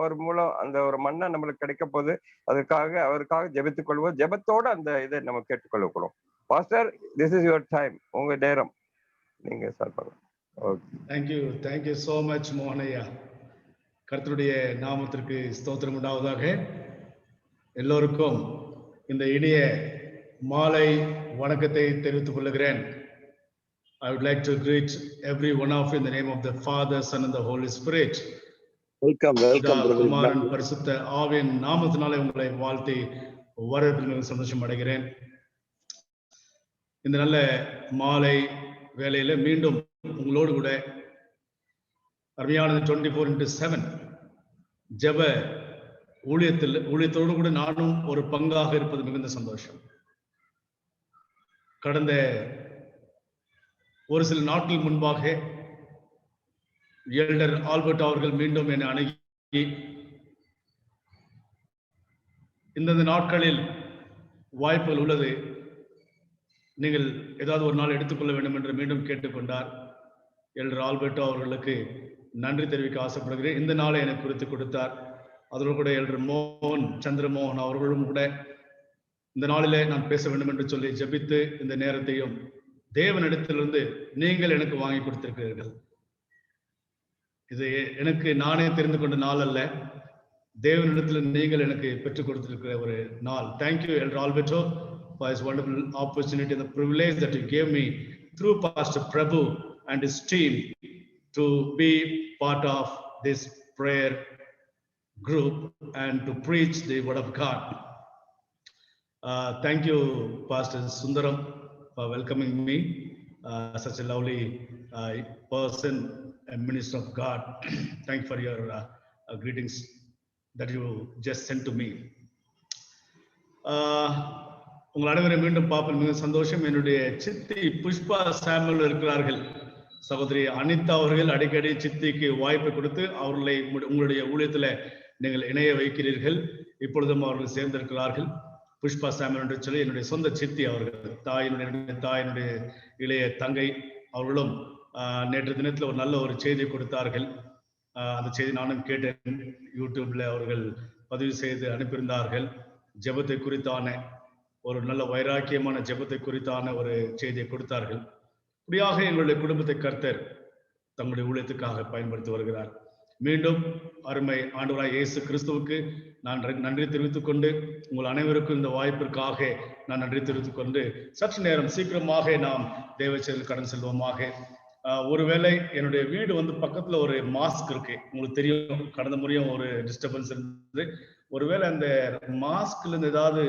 அவர் மூலம் அந்த ஒரு மண்ணை நம்மளுக்கு கிடைக்க போது அவருக்காக ஜெபித்துக் கொள்வோம். ஜெபத்தோட அந்த இதை நம்ம கேட்டுக்கொள்ளக்கூடும். Pastor, this is your time. உங்க நேரம், நீங்க ஸ்டார்ட் பண்ணுங்க. தேங்க்யூ சோ மச் மோகனையா. கர்த்தருடைய நாமத்திற்கு ஸ்தோத்திரம் உண்டாவதாக. எல்லோருக்கும் இந்த இனிய மாலை வணக்கத்தை தெரிவித்துக் கொள்கிறேன். I would like to greet every one of you in the name of the Father, Son and the Holy Spirit. Welcome குமாரன் பரிசுத்த ஆவியின் நாமத்தினாலே உங்களை வாழ்த்தி வரவேற்பதில் சந்தோஷம் அடைகிறேன். இந்த நல்ல மாலை வேளையில மீண்டும் உங்களோடு கூட அருமையானது 24/7 ஜெப ஊழியத்தோடு கூட நானும் ஒரு பங்காக இருப்பது மிகுந்த சந்தோஷம். கடந்த ஒரு சில நாட்கள் முன்பாக எல்டர் ஆல்பர்ட் அவர்கள் மீண்டும் என்னை அணுகி இந்தந்த நாட்களில் வாய்ப்புகள் உள்ளது, நீங்கள் ஏதாவது ஒரு நாள் எடுத்துக்கொள்ள வேண்டும் என்று மீண்டும் கேட்டுக்கொண்டார். எல்டர் ஆல்பர்ட்டோ அவர்களுக்கு நன்றி தெரிவிக்க ஆசைப்படுகிறேன். இந்த நாளை எனக்கு குறித்து கொடுத்தார். அதோடு கூட எல்டர் சந்திரமோகன் அவர்களும் கூட இந்த நாளிலே நான் பேச வேண்டும் என்று சொல்லி ஜெபித்து இந்த நேரத்தையும் தேவனிடத்திலிருந்து நீங்கள் எனக்கு வாங்கி கொடுத்திருக்கிறீர்கள். இது எனக்கு நானே தெரிந்து கொண்ட நாள் அல்ல, தேவனிடத்தில் நீங்கள் எனக்கு பெற்றுக் கொடுத்திருக்கிற ஒரு நாள். Thank you elder Alberto for his wonderful opportunity and the privilege that you gave me through Pastor Prabhu and his team to be part of this prayer group and to preach the word of God. Thank you, Pastor Sundaram, for welcoming me, such a lovely person and minister of God. Thank you for your greetings that you just sent to me. உங்கள் அனைவரும் மீண்டும் பார்ப்பது மிக சந்தோஷம். என்னுடைய சித்தி Pushpa Samuel இருக்கிறார்கள். சகோதரி அனிதா அவர்கள் அடிக்கடி சித்திக்கு வாய்ப்பை கொடுத்து அவர்களை உங்களுடைய ஊழியத்தில் நீங்கள் இணைய வைக்கிறீர்கள். இப்பொழுதும் அவர்கள் சேர்ந்திருக்கிறார்கள். புஷ்பா சாமுவேல் என்று சொல்லி என்னுடைய சொந்த சித்தி அவர்கள், தாயினுடைய இளைய தங்கை அவர்களும் நேற்று தினத்தில் ஒரு நல்ல ஒரு செய்தி கொடுத்தார்கள். அந்த செய்தி நானும் கேட்டேன். யூடியூப்ல அவர்கள் பதிவு செய்து அனுப்பியிருந்தார்கள். ஜெபத்தை குறித்தான ஒரு நல்ல வைராக்கியமான ஜெபத்தை குறித்தான ஒரு செய்தியை கொடுத்தார்கள். இப்படியாக எங்களுடைய குடும்பத்தை கர்த்தர் தங்களுடைய ஊழியத்துக்காக பயன்படுத்தி வருகிறார். மீண்டும் அருமை ஆண்டவராய் இயேசு கிறிஸ்துவுக்கு நான் நன்றி தெரிவித்துக் கொண்டு, உங்கள் அனைவருக்கும் இந்த வாய்ப்பிற்காக நான் நன்றி தெரிவித்துக் கொண்டு சற்று நேரம் சீக்கிரமாக நாம் தேவச்செயல் கடந்து செல்வோமாக. ஒருவேளை என்னுடைய வீடு பக்கத்துல ஒரு மாஸ்க் இருக்கு, உங்களுக்கு தெரியும். கடந்த முறையும் ஒரு டிஸ்டர்பன்ஸ் இருந்தது. ஒருவேளை அந்த மாஸ்க்ல இருந்து ஏதாவது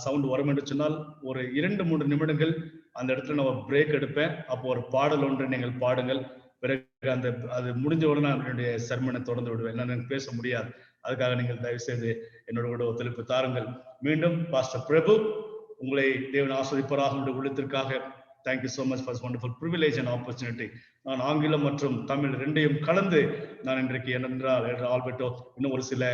சவுண்ட் வரும் என்று சொன்னால் ஒரு 2-3 நிமிடங்கள் அந்த இடத்துல நான் பிரேக் எடுப்பேன். அப்போ ஒரு பாடல் ஒன்று நீங்கள் பாடுங்கள். பிறகு அது முடிஞ்ச உடனே நான் என்னுடைய சர்மனை தொடர்ந்து விடுவேன். நான் எனக்கு பேச முடியாது. அதுக்காக நீங்கள் தயவு செய்து என்னோட கூட ஒத்துழைப்பு தாருங்கள். மீண்டும் பாஸ்டர் பிரபு, உங்களை தேவன் ஆஸ்வதிப்பராக உங்களுடைய உள்ளத்திற்காக thank you so much for wonderful privilege and opportunity. நான் ஆங்கிலம் மற்றும் தமிழ் ரெண்டையும் கலந்து நான் இன்றைக்கு என்னென்றால் ஆல்பர்ட்டோ, இன்னும் ஒரு சில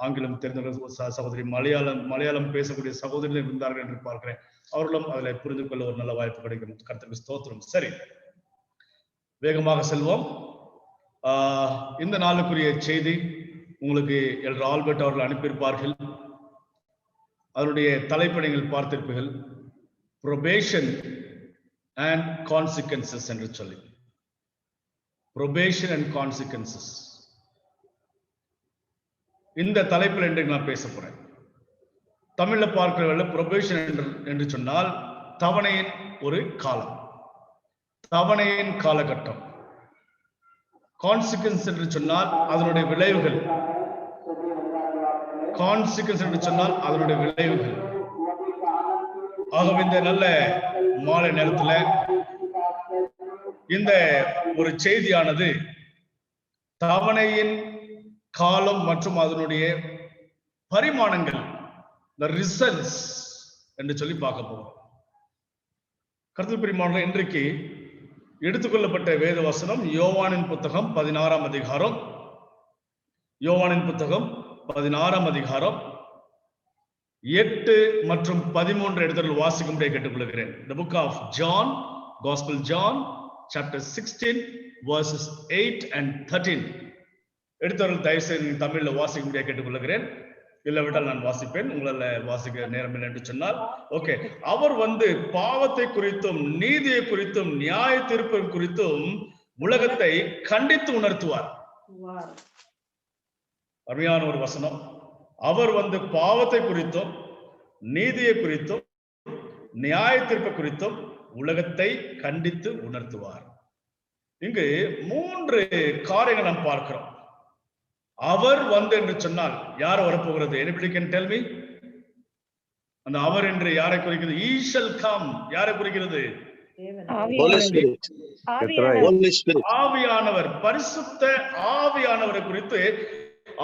ஆங்கிலம் தெரிந்த சகோதரி, மலையாளம் பேசக்கூடிய சகோதரிகள் இருந்தார்கள் என்று பார்க்கிறேன். அவர்களும் அதில் புரிந்து கொள்ள ஒரு நல்ல வாய்ப்பு கிடைக்கும். கர்த்தருக்கு ஸ்தோத்திரம். சரி, வேகமாக செல்வோம். இந்த நாளுக்குரிய செய்தி உங்களுக்கு எல்டர் ஆல்பர்ட் அவர்கள் அனுப்பியிருப்பார்கள். அதனுடைய தலைப்பை நீங்கள் பார்த்திருப்பீர்கள், ப்ரொபேஷன் அண்ட் கான்சிக்வன்சஸ் என்று சொல்லி. ப்ரொபேஷன் அண்ட் கான்சிக்வன்சஸ், இந்த தலைப்பில் இன்றைக்கு நான் பேச போறேன். தமிழ்ல பார்க்கிற ப்ரொபேஷன் என்று சொன்னால் தவணையின் ஒரு காலம், தவணையின் காலகட்டம். கான்சிக்வன்ஸ் என்று சொன்னால் அதனுடைய விளைவுகள். கான்சிக்வன்ஸ் என்று சொன்னால் அதனுடைய விளைவுகள். ஆகவே இந்த நல்ல மாலை நேரத்துல இந்த ஒரு செய்தியானது தவணையின் காலம் மற்றும் அதனுடைய பரிமாணங்கள், the results என்று சொல்லி பார்க்க போறோம். கர்த்தர் பிரியமானவர்களே, இன்றைக்கு எடுத்துக்கொள்ளப்பட்ட வேத வசனம் யோவானின் புத்தகம் 16ஆம் அதிகாரம். யோவானின் புத்தகம் 16ஆம் அதிகாரம் 8 மற்றும் 13 இடத்தில் வாசிக்கும்படி கேட்டுக்கொள்கிறேன். The book of John, Gospel John, chapter 16, verses 8 and 13. எடுத்தவர்கள் தயவு செய்து தமிழ்ல வாசிக்க முடியாது கேட்டுக்கொள்கிறேன். இல்லவிட்டால் நான் வாசிப்பேன். உங்களால வாசிக்க நேரம் இல்லை என்று சொன்னால் ஓகே. அவர் பாவத்தை குறித்தும் நீதியை குறித்தும் நியாய தீர்ப்பு குறித்தும் உலகத்தை கண்டித்து உணர்த்துவார். அருமையான ஒரு வசனம். அவர் பாவத்தை குறித்தும் நீதியை குறித்தும் நியாய தீர்ப்பு குறித்தும் உலகத்தை கண்டித்து உணர்த்துவார். இங்கு 3 காரியங்கள் நாம் பார்க்கிறோம். அவர் என்று சொன்னால் யார் வரப்போகிறது? Anybody can tell me? அந்த அவர் என்று யாரை குறிக்கிறது? He shall come. யாரை குறிக்கிறது? ஆவியானவர், பரிசுத்த ஆவியானவரை குறித்து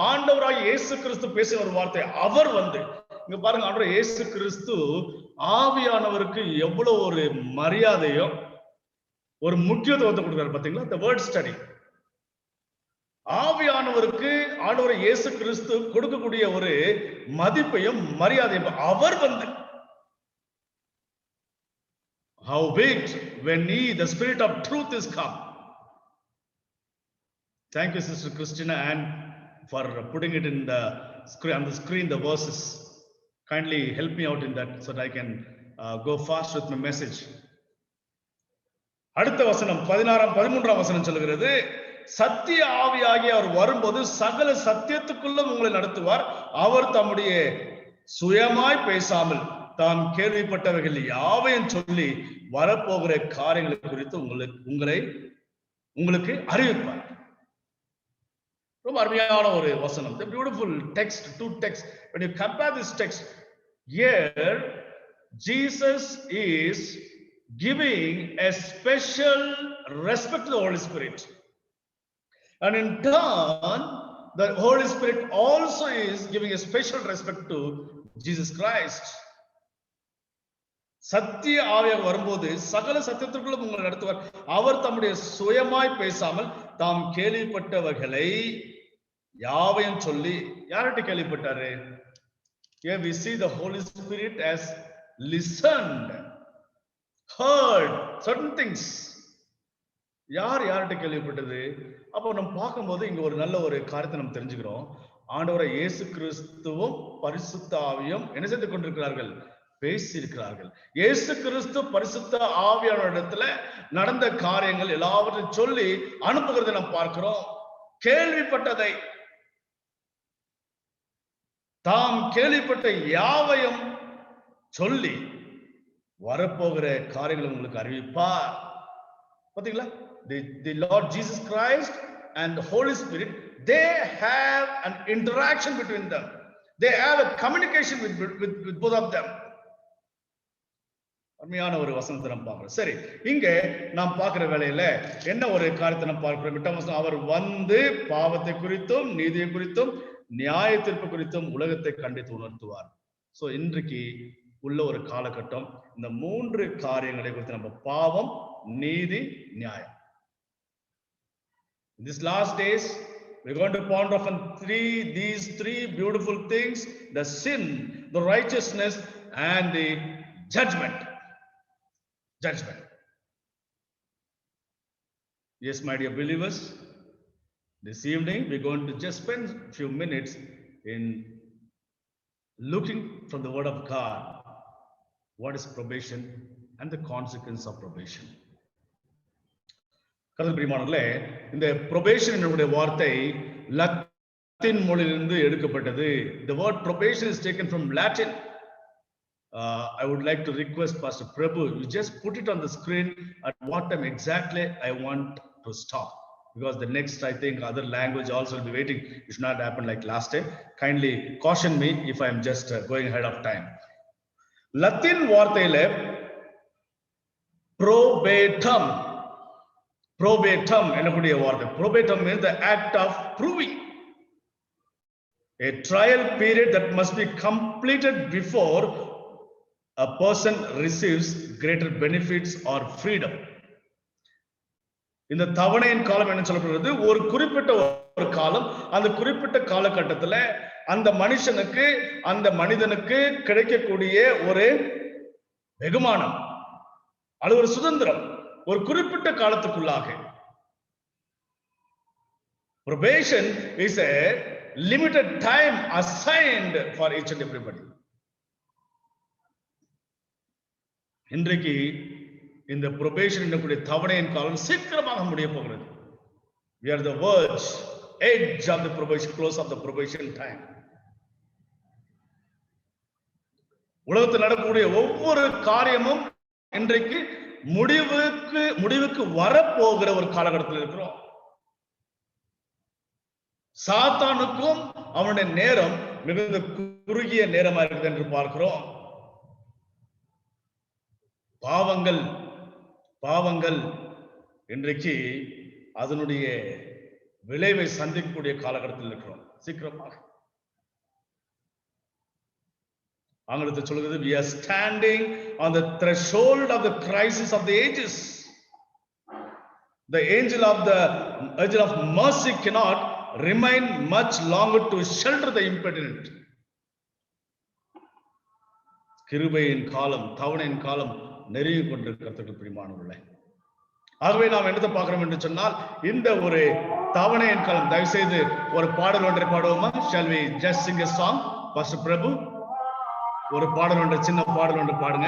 ஆண்டவராய் இயேசு கிறிஸ்து பேசின ஒரு வார்த்தை. அவர் இங்க பாருங்க, ஆண்டவர் இயேசு கிறிஸ்து ஆவியானவருக்கு எவ்வளவு ஒரு மரியாதையோ ஒரு முக்கியத்துவத்தை கொடுக்கிறார். பாத்தீங்களா? the word study. ஆவியானவருக்கு ஆண்டவர் இயேசு கிறிஸ்து கொடுக்கக்கூடிய ஒரு மதிப்பையும் மரியாதையும் அவர் how big when the spirit of truth is come. Thank you, Sister Christina, and for putting it in the screen, on the screen, the verses. Kindly help me out in that so that I can go fast with my message. அடுத்த வசனம் 13ஆம் வசனம் சொல்கிறது, சத்திய ஆவியாகி அவர் வரும்போது சகல சத்தியத்துக்குள்ளும் உங்களை நடத்துவார். அவர் தம்முடைய சுயமாய் பேசாமல் தாம் கேள்விப்பட்டவர்கள் யாவையும் சொல்லி வரப்போகிற காரியங்களை குறித்து உங்களுக்கு அறிவிப்பார். ரொம்ப அருமையான ஒரு வசனம். The beautiful text, 2 texts. When you compare this text, here Jesus is giving a special respect to the Holy Spirit. And in turn, the Holy Spirit also is giving a special respect to Jesus Christ. சத்திய ஆவியாக வரும்போது சகல சத்தியத்திற்குள்ளும் உங்களை நடத்துவார். அவர் தம்முடைய சுயமாய் பேசாமல் தாம் கேள்விப்பட்டவர்களை யாவையும் சொல்லி, யார்கிட்ட கேள்விப்பட்டாரு? Here we see the Holy Spirit as listened, heard certain things. யார்கிட்ட கேள்விப்பட்டது? அப்போ நம்ம பார்க்கும்போது இங்க ஒரு நல்ல ஒரு காரியத்தை நம்ம தெரிஞ்சுக்கிறோம். ஆண்டவரை இயேசு கிறிஸ்துவும் பரிசுத்த ஆவியும் என்ன செய்து கொண்டிருக்கிறார்கள்? பேசியிருக்கிறார்கள். இயேசு கிறிஸ்து பரிசுத்த ஆவியான இடத்துல நடந்த காரியங்கள் எல்லாவற்றையும் சொல்லி அனுப்புகிறதை நாம் பார்க்கிறோம். கேள்விப்பட்டதை, தாம் கேள்விப்பட்ட யாவையும் சொல்லி வரப்போகிற காரியங்களை உங்களுக்கு அறிவிப்பார். பாத்தீங்களா? The Lord Jesus Christ and the Holy Spirit, they have an interaction between them. They have a communication with both of them. அருமையான ஒரு வசனத்தை நாம் பார்க்கிறோம். சரி, இங்க நாம் பார்க்கிற வேளையில என்ன ஒரு காரியத்தை நாம் பார்க்கிறோம்? அவர் பாவத்தை குறித்தும் நீதியை குறித்தும் நியாய தீர்ப்பு குறித்தும் உலகத்தை கண்டித்து உணர்த்துவார். சோ இன்றைக்கு உள்ள ஒரு காலகட்டம் இந்த 3 காரியங்களை குறித்து நம்ம பாவம், நீதி, நியாயம். In these last days, we're going to ponder upon these three beautiful things: the sin, the righteousness, and the judgment. Yes, my dear believers, this evening we're going to just spend a few minutes in looking from the Word of God what is probation and the consequence of probation. கர்த்தருக்குரியமானவர்களே, இந்த probation என்னுடைய வார்த்தை Latin மொழியிலிருந்து எடுக்கப்பட்டது. The word probation is taken from Latin. I would like to request Pastor Prabhu, you just put it on the screen at what time exactly I want to stop, because the next, I think, other language also will be waiting. It should not happen like last time. Kindly caution me if I am just going ahead of time. Latin வார்த்தையில probatum என்னக்கூடிய வார்த்தை. Probatum means the act of proving, a trial period that must be completed before a person receives greater benefits or freedom. இந்த தவணையின் காலம் என்ன சொல்லப்படுகிறது? ஒரு குறிப்பிட்ட ஒரு காலம், அந்த குறிப்பிட்ட காலகட்டத்துல அந்த மனுஷனுக்கு, அந்த மனிதனுக்கு கிடைக்கக்கூடிய ஒரு வெகுமானம் அல்லது ஒரு சுதந்திரம் ஒரு குறிப்பிட்ட காலத்துக்குள்ளாக. Probation is a limited time assigned for each and everybody. இன்றைக்கு இந்த probation என்னக்கூடிய தவணையின் காலம் சீக்கிரமாக முடிய போகிறது. We are the verge, edge of the probation, close of the probation time. உலகத்தில் நடக்கக்கூடிய ஒவ்வொரு காரியமும் இன்றைக்கு முடிவுக்கு வரப்போகிற ஒரு காலகட்டத்தில் இருக்கிறோம். சாத்தானுக்கும் அவனுடைய நேரம் மிகுந்த குறுகிய நேரமா இருக்குது என்று பார்க்கிறோம். பாவங்கள் இன்றைக்கு அதனுடைய விளைவை சந்திக்கக்கூடிய காலகட்டத்தில் இருக்கிறோம். சீக்கிரமாக ஆங்கிலத்தில் சொல்கிறது, we are standing on the threshold of the crisis of the ages. The angel of mercy cannot remain much longer to shelter the impenitent. கிருபையின் காலம், தவணையின் காலம் நெருங்கி கொண்டிருக்கிறது பிரியமானவர்களே. ஆகவே நாம் என்னத்தை பார்க்கிறோம் என்று சொன்னால், இந்த ஒரு தவணையின் காலம். தயவு செய்து ஒரு பாடல் ஒன்றை பாடுவோமா? Shall we just sing a song? Pastor Prabhu, ஒரு பாடல் ஒன்று, சின்ன பாடல் ஒன்று பாடுங்க.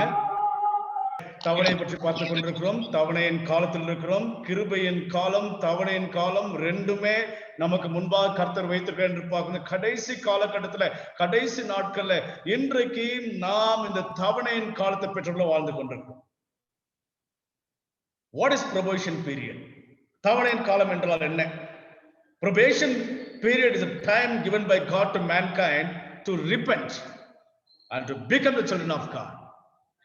தவணை பற்றி பார்த்துக் கொண்டிருக்கிறோம். தவணையின் காலத்தில் இருக்கிறோம். கிருபையின் காலம், தவணையின் காலம் ரெண்டுமே நமக்கு முன்பாக கர்த்தர் வைத்திருக்க என்று பார்க்கணும். கடைசி காலகட்டத்துல, கடைசி நாட்கள்ல இன்றைக்கு நாம் இந்த தவணையின் காலத்தை பெற்றுள்ள வாழ்ந்து கொண்டிருக்கிறோம். What is probation period? தவணையின் காலம் என்றால் என்ன? Probation period is a time given by God to mankind to repent and to become the children of God.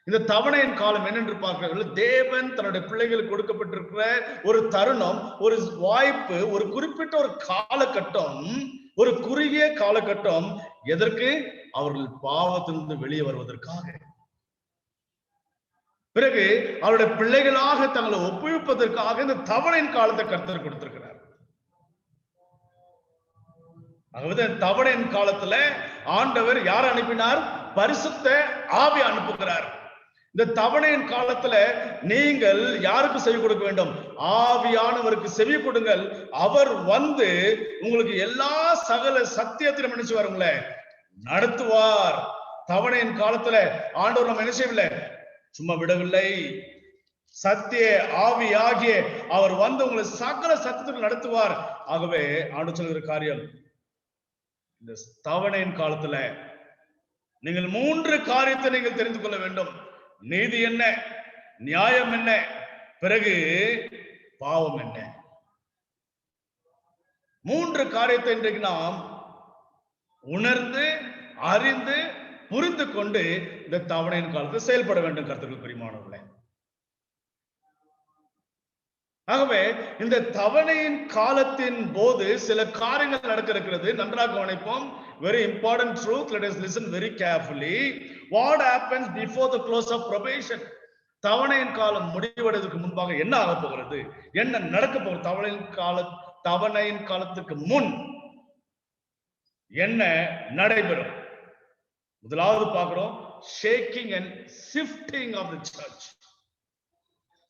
இந்த தவணையின் காலம் என்னென்று பார்க்கிறார்கள்? தேவன் தன்னுடைய பிள்ளைகளுக்கு கொடுக்கப்பட்டிருக்கிற ஒரு தருணம், ஒரு வாய்ப்பு, ஒரு குறிப்பிட்ட ஒரு காலகட்டம், ஒரு குறுகிய காலகட்டம். எதற்கு? அவர்கள் பாவத்திலிருந்து வெளியே வருவதற்காக. பிறகு அவருடைய பிள்ளைகளாக தங்களை ஒப்புவிப்பதற்காக இந்த தவணையின் காலத்தை கர்த்தர் கொடுத்திருக்கிறார். ஆகவே தவணையின் காலத்துல ஆண்டவர் யார் அனுப்பினார்? பரிசுத்த ஆவி அனுப்புகிறார். இந்த தவணையின் காலத்துல நீங்கள் யாருக்கு செவி கொடுக்க வேண்டும்? ஆவியானவருக்கு செவி கொடுங்கள். அவர் வந்து உங்களுக்கு எல்லா சகல சத்தியத்திலும் என்ன செய்வார்? உங்களை நடத்துவார். தவணையின் காலத்துல ஆண்டவர் நம்ம என்ன செய்யவில்லை, சும்மா விடவில்லை. சத்திய ஆவி ஆகிய அவர் வந்து உங்களை சகல சத்தியத்துக்கு நடத்துவார். ஆகவே ஆண்டவர் சொல்கிற காரியம், இந்த தவணையின் காலத்துல நீங்கள் 3 காரியத்தை நீங்கள் தெரிந்து கொள்ள வேண்டும். நீதி என்ன, நியாயம் என்ன, பிறகு பாவம் என்ன. 3 காரியத்தை இன்றைக்கு நாம் உணர்ந்து அறிந்து புரிந்து கொண்டு இந்த தவணையின் காலத்தில் செயல்பட வேண்டும் கர்த்தருக்கு பிரியமானவர்களே. ஆகவே இந்த தவணையின் காலத்தின் போது சில காரியங்கள் நடக்க இருக்கிறது. நன்றாக கவனிப்போம். Very important truth. Let us listen very carefully. What happens before the close of probation? தவணையின் காலம் முடிவடைவதற்கு முன்பாக என்ன ஆக போகிறது, என்ன நடக்க போகிறது? தவணையின் காலத்துக்கு முன் என்ன நடைபெறும்? முதலாவது பார்க்கிறோம், shaking and shifting of the church.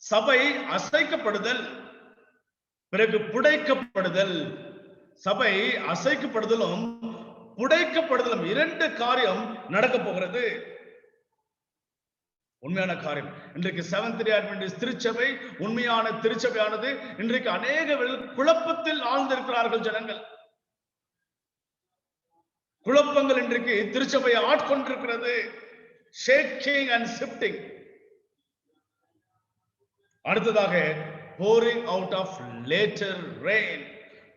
சபை அசைக்கப்படுதல், பிறகு புடைக்கப்படுதல். சபை அசைக்கப்படுதலும் புடைக்கப்படுதலும் 2 காரியம் நடக்க போகிறது. உண்மையான காரியம். இன்றைக்கு செவன்த்-டே அட்வென்டிஸ்ட் திருச்சபை, உண்மையான திருச்சபையானது இன்றைக்கு அநேக குழப்பத்தில் ஆழ்ந்திருக்கிறார்கள் ஜனங்கள். குழப்பங்கள் இன்றைக்கு திருச்சபையை ஆட்கொண்டிருக்கிறது. Shaking and shifting. அடுத்ததாக pouring out of later rain.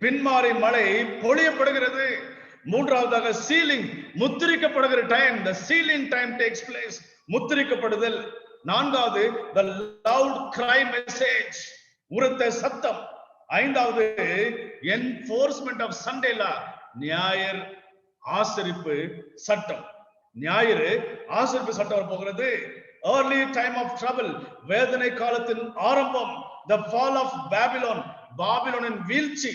பின்மாறி மழை பொழியப்படுகிறது. மூன்றாவதாக சீலிங், முத்திரிக்கப்படுகிற time. the sealing time takes place. முத்திரிக்கப்படுதல். நான்காவது the loud cry message, உரத்த சத்தம். ஐந்தாவது enforcement of Sunday law, ஞாயிறு ஆசரிப்பு சட்டம். ஞாயிறு ஆசரிப்பு சட்டம் போகிறது. early time of trouble, வேதனை காலத்தின் ஆரம்பம். the fall of Babylon, பாபிலோனின் வீழ்ச்சி.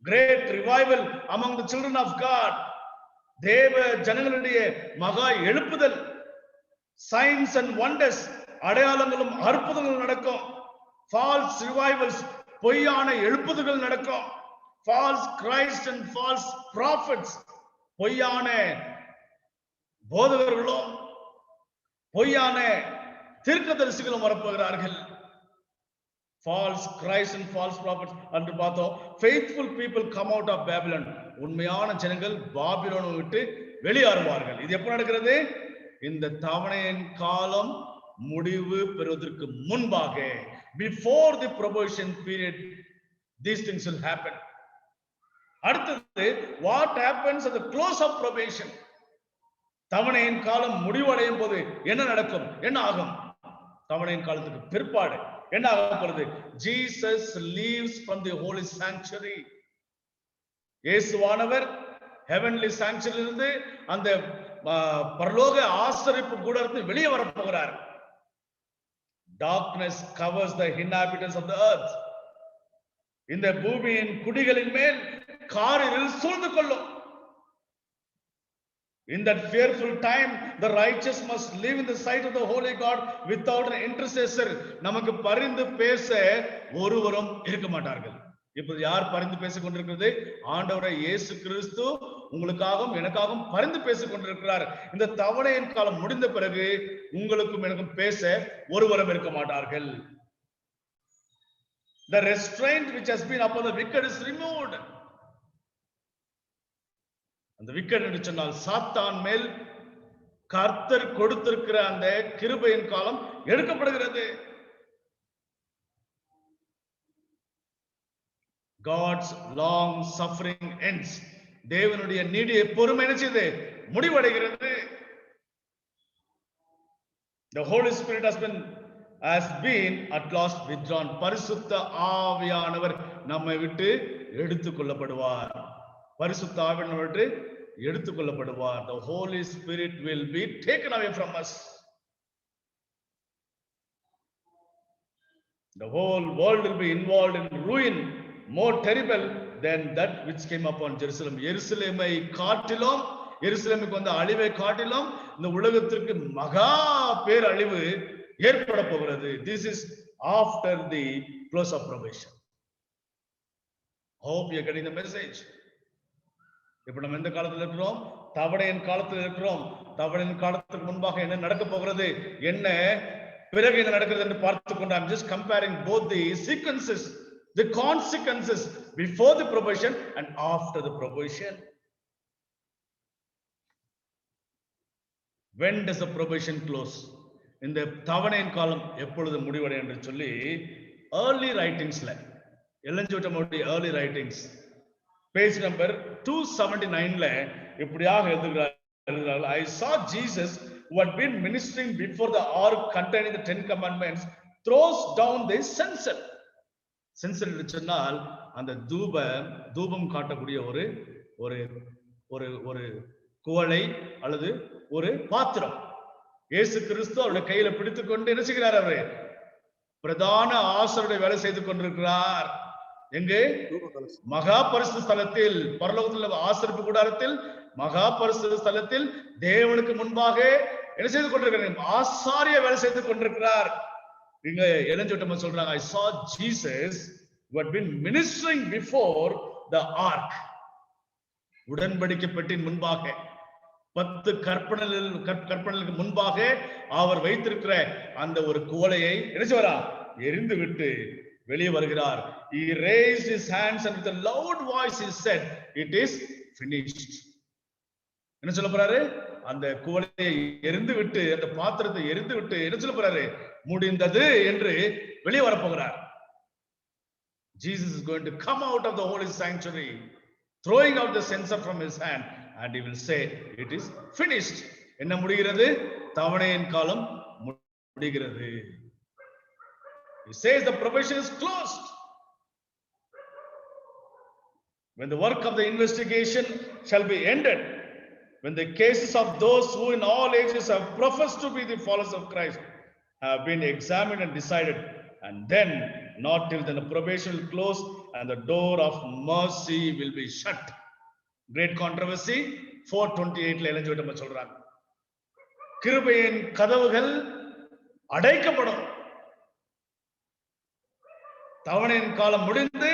great revival among the children of God, தேவ ஜனங்களுடைய மகா எழுப்புதல். signs and wonders, அடையாளங்களும் அற்புதங்களும் நடக்கும். false revivals, பொய்யான எழுப்புதல்கள் நடக்கும். false Christ and false prophets, பொய்யான போதகர்களும் பொய்யான தீர்க்கதரிசிகளும் வரப்போகிறார்கள். false Christ and false prophets என்று பார்த்தோம். faithful people come out of Babylon, உண்மையான ஜனங்கள் பாபிலோனை விட்டு வெளியேறுவார்கள். இது எப்ப நடக்கிறது? இந்த தவணையின் காலம் முடிவு பெறுவதற்கு முன்பாக, before the probation period, these things will happen. அடுத்தது, what happens at the close of probation? தவணையின் காலம் முடிவடையும் போது என்ன நடக்கும், என்ன ஆகும்? தவணையின் காலத்துக்கு பிற்பாடு என்ன ஆக போகிறது? Jesus leaves from the holy sanctuary. இயேசுவானவர் heavenly sanctuary இருந்து அந்த பரலோக ஆசரிப்பு கூடாரத்தில் வெளியே வர போகிறார். Darkness covers the inhabitants of the earth. இந்த பூமியின் குடிகளின் மேல் காரிருள் சூழ்ந்து கொள்ளும். In that fearful time, the righteous must live in the sight of the holy God without an intercessor. நமக்கு பரிந்து பேச ஒருவரும் இருக்க மாட்டார்கள். இப்போது யார் பரிந்து பேசிக் கொண்டிருக்கிறது? ஆண்டவரே இயேசு கிறிஸ்து உங்களுக்காகவும் எனக்காகவும் பரிந்து பேசிக் கொண்டிருக்கிறார். இந்த தவணையின் காலம் முடிந்த பிறகு உங்களுக்கும் எனக்கும் பேச ஒருவரும் இருக்க மாட்டார்கள். The restraint which has been upon the wicked is removed. அந்த wicked என்று சொன்னால் சாத்தான் மேல் கர்த்தர் கொடுத்திருக்கிற அந்த கிருபையின் காலம் எடுக்கப்படுகிறது. God's long suffering ends. தேவனுடைய நீடிய பொறுமை என்ன செய்து முடிவடைகிறது. The Holy Spirit has been at last withdrawn. பரிசுத்த ஆவியானவர் நம்மை விட்டு எடுத்துக் கொள்ளப்படுவார். பரிசுத்த ஆவியானவர் விட்டு எடுத்துக் கொள்ளப்படுவார். The Holy Spirit will be taken away from us. The whole world will be involved in ruin more terrible than that which came upon Jerusalem. எருசலேமை காட்டிலும், எருசலேமுக்கு வந்த அழிவை காட்டிலும் இந்த உலகத்திற்கு மகா பேர் அழிவு ஏற்பட போகிறது. This is after the close of probation. Hope you are getting the message. இப்ப நம்ம எந்த காலத்துல இருக்கிறோம்? தவணையின் காலத்துல இருக்கிறோம். தவணையின் காலத்துக்கு முன்பாக என்ன நடக்க போகிறது, என்ன பிறகு என்ன நடக்கிறது என்று பார்த்துக் கொண்டு, I'm just comparing both the sequences, the consequences before the probation and after the probation. When does the probation close? இந்த தவணையின் காலம் எப்பொழுது முடிவடையும் என்று சொல்லி early writingsல, எலஞ்சோட்டமுடைய early writings பேஜ் நம்பர் 279ல இப்படியாக எழுதுகிறார்கள். I saw Jesus who had been ministering before the ark containing the 10 commandments throws down the censer. censer என்று சொன்னால் அந்த தூபம் காட்டக்கூடிய ஒரு ஒரு ஒரு ஒரு குவளை அல்லது ஒரு பாத்திரம். இயேசு கிறிஸ்து அவருடைய கையில பிடித்துக் கொண்டு என்ன செய்கிறார்? அவரு பிரதான ஆசாரியருடைய வேலை செய்து கொண்டிருக்கிறார். எங்கே? மகா பரிசுத்த ஸ்தலத்தில், பரலோகத்தில் ஆசரிப்பு கூடாரத்தில், மகா பரிசுத்த ஸ்தலத்தில் தேவனுக்கு முன்பாக என்ன செய்து கொண்டிருக்கிறார்? ஆசாரிய வேலை செய்து கொண்டிருக்கிறார். இங்க இளஞ்சோட்டமா சொல்றாங்க, I saw Jesus who had been ministering before the ark. உடன்படிக்கை பெட்டியின் முன்பாக, 10 கற்பனைகளுக்கு முன்பாக அவர் வைத்திருக்கிற அந்த ஒரு குவளையை என்ன செய்வாரா? எரிந்து விட்டு வெளியே வருகிறார். He raised his hands and with a loud voice he said, it is finished. என்ன சொல்ல போறாரு? அந்த குவளையை எரிந்து விட்டு, அந்த பாத்திரத்தை எரிந்து விட்டு என்ன சொல்ல போறாரு? முடிந்தது என்று வெளியே வரப்போகிறார். Jesus is going to come out of the holy sanctuary, throwing out the censer from his hand, and he will say, it is finished. என்ன முடிகிறது? தவணையின் காலம் முடிகிறது. He says the probation is closed. When the work of the investigation shall be ended, when the cases of those who in all ages have professed to be the followers of Christ have been examined and decided, and then not till then the probation will close and the door of mercy will be shut. Great controversy 428 ல எலஞ்சோட்டமா சொல்றாங்க. கிருபையின் கதவுகள் அடைக்கப்படும். தவணையின் காலம் முடிந்து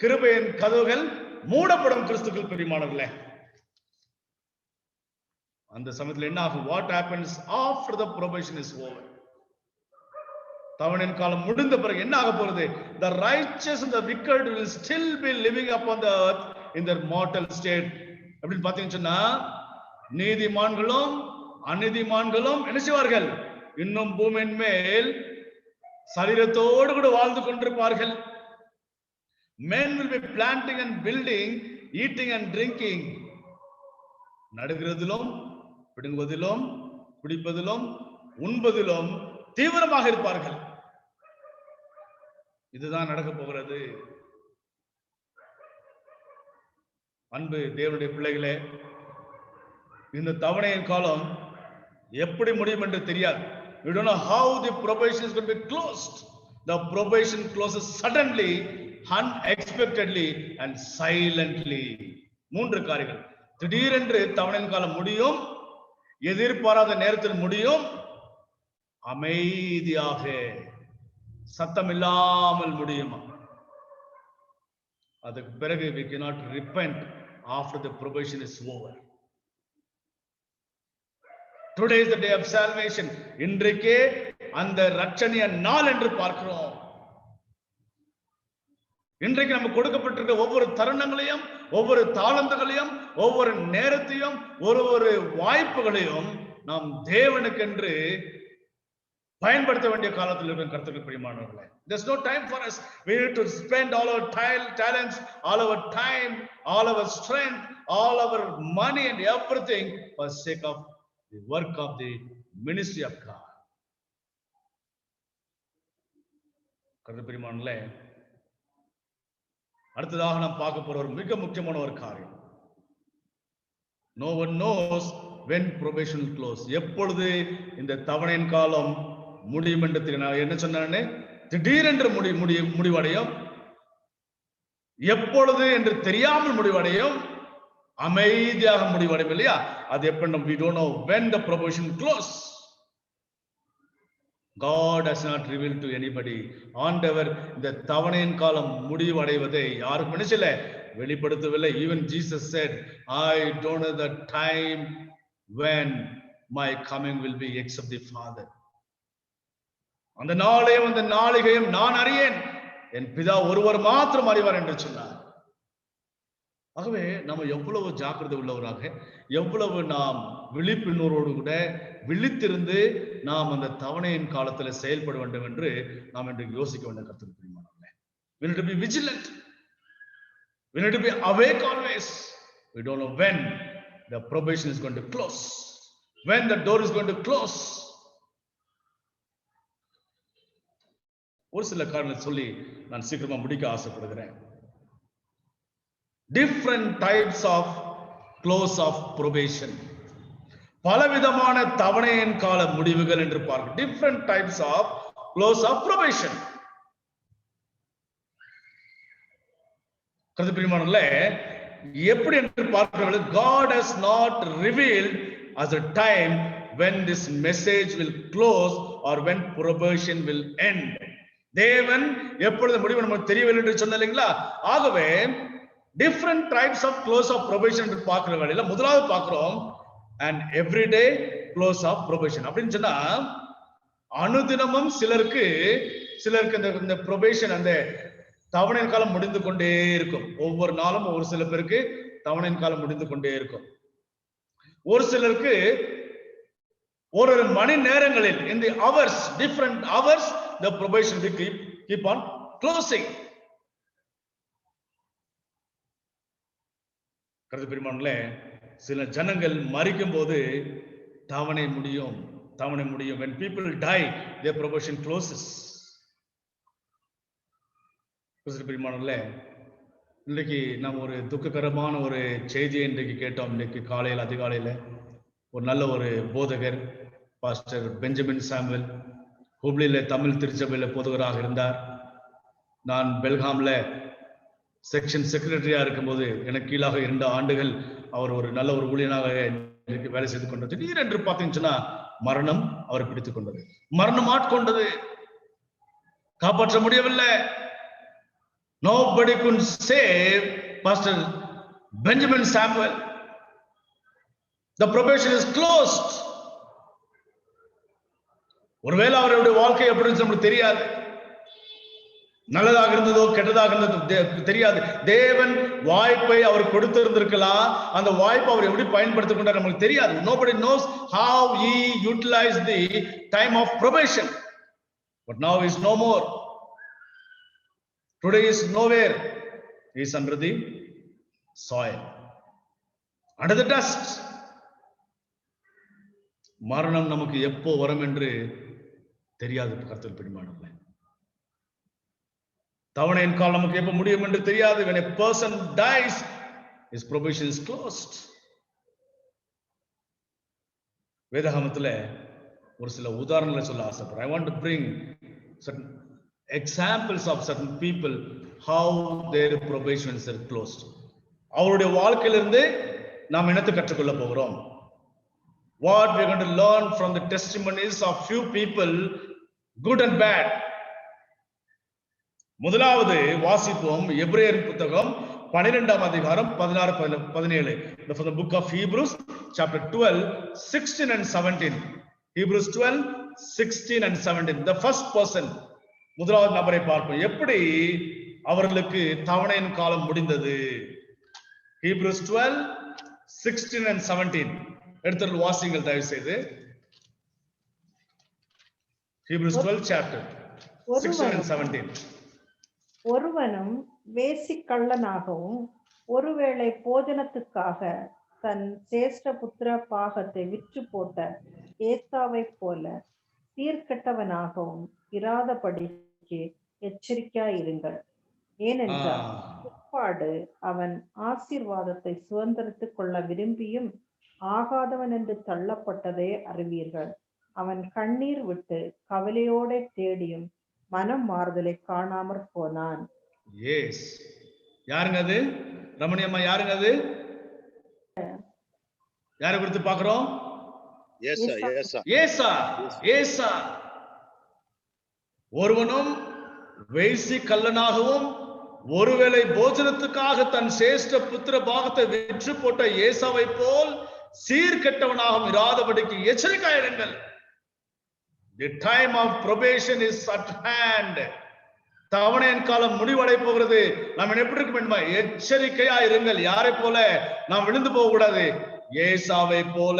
கிருபையின் கதவுகள் மூடப்படும். கிறிஸ்துக்கள் பிரியமானவர்களே, அந்த சமயத்தில் என்ன ஆகும்? What happens after the probation is over? தவணையின் காலம் முடிந்த பிறகு என்ன ஆக போறது? The righteous and the wicked will still be living upon the earth in their mortal state. அப்படின்னு பாத்தீங்கன்னு சொன்னா, நீதிமான்களும் அநீதிமான்களும் என்ன செய்வார்கள்? இன்னும் பூமியின் மேல் சரீரத்தோடு கூட வாழ்ந்து கொண்டிருப்பார்கள். Men will be planting and building, eating and drinking. நடுகிறதிலும் பிடுங்குவதிலும் குடிப்பதிலும் உண்பதிலும் தீவிரமாக இருப்பார்கள். இதுதான் நடக்க போகிறது. அன்பு தேவனுடைய பிள்ளைகளே, இந்த தவணையின் காலம் எப்படி முடியும் என்று தெரியாது. We don't know how the probation is going to be closed. The probation closes suddenly, unexpectedly and silently. மூன்று காரியங்கள். திடீரென்று தவணையின் காலம் முடியும், எதிர்பாராத நேரத்தில் முடியும், அமைதியாக சத்தம் இல்லாமல் முடியுமா? அதுக்கு பிறகு we cannot repent after the probation is over. Today is the day of salvation. இன்றைக்கே அந்த இரட்சணிய நாள் என்று பார்க்கிறோம். இன்றைக்கு நமக்கு கொடுக்கப்பட்டிருக்க ஒவ்வொரு தருணங்களையும், ஒவ்வொரு தாளந்துகளையும், ஒவ்வொரு நேரத்தையும், ஒரு வாய்ப்புகளையும் நாம் தேவனுக்கென்று பயன்படுத்த வேண்டிய காலத்தில் இருக்கிற கர்த்தருக்கு பிரியமானவர்களே. There's no time for us. We need to spend all our talents, all our time, all our strength, all our money and everything for the sake of the work of the ministry of God. கர்த்தருக்கு பிரியமானவர்களே, அடுத்ததாக நாம் பார்க்க போற ஒரு மிக முக்கியமான ஒரு காரியம். No one knows when probation will close. எப்பொழுது இந்த தவணையின் காலம் முடியும் என்று தெரியும். என்ன சொன்னே? திடீரென்று முடிவடையும், எப்பொழுது என்று தெரியாமல் முடிவடையும், அமைதியாக முடிவடையும் இல்லையா? அது எப்படி? We don't know when the probation close. God has not revealed to anybody. ஆண்டவர் இந்த தவணையின் காலம் முடிவடைவதை யாருக்கும் நினைச்சல வெளிப்படுத்தவில்லை. Even Jesus said, I don't know the time when my coming will be except the Father. அந்த நாளையும் அந்த நாளிகையும் நான் அறியேன், என் பிதா ஒருவர் மாத்திரம் அறிவார் என்று சொன்னார். ஆகவே நம்ம எவ்வளவு ஜாக்கிரதை உள்ளவராக, எவ்வளவு நாம் விழிப்புணர்வோடு கூட விழித்திருந்து நாம் அந்த தவணையின் காலத்துல செயல்பட வேண்டும் என்று நாம் இன்றைக்கு யோசிக்க வேண்டிய கருத்து பிரியமானவர்களே. We need to be vigilant. We need to be awake always. We don't know when the probation is going to close, when the door is going to close. ஒரு சில காரணங்களை சொல்லி நான் சீக்கிரமா முடிக்க ஆசைப்படுகிறேன். Different types of close of probation. பலவிதமான தவணையின் கால முடிவுகள் என்று பார்க்க. Different types of close of probation. கர்த்தருக்கு பிரியமானவர்களே, எப்படி என்று பார்க்கிறவர்கள், God has not revealed as a time when this message will close or when probation will end. தேவன் எப்பொழுது முடிவு நமக்கு தெரியவில்லை என்று சொன்ன இல்லைங்களா? ஆகவே different types of close of probation என்று பார்க்கிற வேளையில முதலாவது பார்க்கிறோம் and everyday close of probation. அப்படின்னு சொன்னா அனுதினமும் சிலருக்கு இந்த ப்ரொபேஷன் அந்த தவணையின் காலம் முடிந்து கொண்டே இருக்கும். ஒவ்வொரு நாளும் ஒரு சில பேருக்கு தவணையின் காலம் முடிந்து கொண்டே இருக்கும். ஒரு சிலருக்கு ஒரு மணி நேரங்களில் in the hours, different hours, the probation will keep on closing. கருத்து பிரிமானங்களே, சில ஜனங்கள் மரிக்கும் போது தவணை முடியும். When people die, their probation closes. கருத்து பிரிமானங்களே, இன்னைக்கு நாம் ஒரு துக்ககரமான ஒரு செய்தியை இன்றைக்கு கேட்டோம். இன்னைக்கு காலையில் அதிகாலையில் ஒரு நல்ல ஒரு போதகர் பாஸ்டர் பெஞ்சமின் சாமுவேல் ஹூப்ளியில தமிழ் திருச்சபையில போதகராக இருந்தார். நான் பெல்காம்ல செக்ஷன் செக்ரட்டரியா இருக்கும்போது எனக்கு கீழாக 2 ஆண்டுகள் அவர் ஒரு நல்ல ஒரு ஊழியனாக வேலை செய்து கொண்டது. திடீரென்று பார்த்தீங்கன்னா மரணம் அவரை பிடித்துக் கொண்டது. மரணம் ஆட்கொண்டது. காப்பாற்ற முடியவில்லை. Nobody could save Pastor Benjamin Samuel, the probation is closed. ஒருவேளை அவருடைய வாழ்க்கை எப்படி இருந்துச்சு நமக்கு தெரியாது, நல்லதாக இருந்ததோ கெட்டதாக இருந்ததோ தெரியாது. தேவன் வாய்ப்பை அவர் கொடுத்திருந்திருக்கலாம், அந்த வாய்ப்பை அவர் எப்படி பயன்படுத்திக் கொண்டார் நமக்கு தெரியாது. Nobody knows how he utilized the time of probation, but now he is no more. Today is nowhere, he is under the soil, under the dust. மரணம் நமக்கு எப்போ வரும் என்று தெரியாது. கர்த்தர் பிரியமானவர்களே, தவணையின் காலம் நமக்கு எப்ப முடியும் என்று தெரியாது. When a person dies, his probation is closed. வேதாகமத்துல ஒரு சில உதாரணங்களை சொல்ல ஆசைப்படுறேன். I want to bring certain examples of certain people how their probations are closed. அவருடைய வாழ்க்கையிலிருந்து நாம் என்னத்தை கற்றுக்கொள்ள போகிறோம்? What we are going to learn from the testimonies of few people, good and bad. முதலாவது வாசிப்போம் எபிரேயர் புத்தகம் 12ஆம் அதிகாரம் 16-17. From the book of Hebrews chapter 12, 16 and 17. Hebrews 12, 16 and 17. The first person, முதலாவது நபரை பார்ப்போம், எப்படி அவர்களுக்கு தவணையின் காலம் முடிந்தது. Hebrews 12, 16 and 17. எடுத்து வாசிங்கள் தயவு செய்து. Hebrews 12 chapter 16 and 17. ஒருவனும் வேசிக்கள்ளனாகவும் ஒருவேளை போஜனத்துக்காக தன் சேஷ்ட புத்திர பாகத்தை விற்று போட்ட ஏசாவை போல சீர்கெட்டவனாகவும் இராதபடிக்கு எச்சரிக்கையாயிருங்கள். ஏனென்றால் பிற்பாடு அவன் ஆசீர்வாதத்தை சுதந்திரித்துக் கொள்ள விரும்பியும் ஆகாதவன் என்று தள்ளப்பட்டதை அறிவீர்கள். அவன் கண்ணீர் விட்டு கவலையோட தேடியும் மனம் மாறுதலை காணாமற் போனான். எஸ், யாருங்க அது? ரமணியம்மா, யாருங்க அது? யாரை குறித்து பார்க்கிறோம்? ஏசா. ஒருவனும் வேசி கள்ளனாகவும் ஒருவேளை போஜனத்துக்காக தன் சேஷ்ட புத்திர பாகத்தை விற்று போட்ட ஏசாவை போல் சீர்கெட்டவனாகவும் இராதபடிக்கு எச்சரிக்கையாயிருங்கள். The time of probation is at hand. தவணையின் காலம் முடிவடை போகிறது. நாம் எப்படி இருக்க வேண்டுமா? எச்சரிக்கையா இருங்கள். யாரை போல? நாம் விழுந்து போக கூடாது. ஏசாவை போல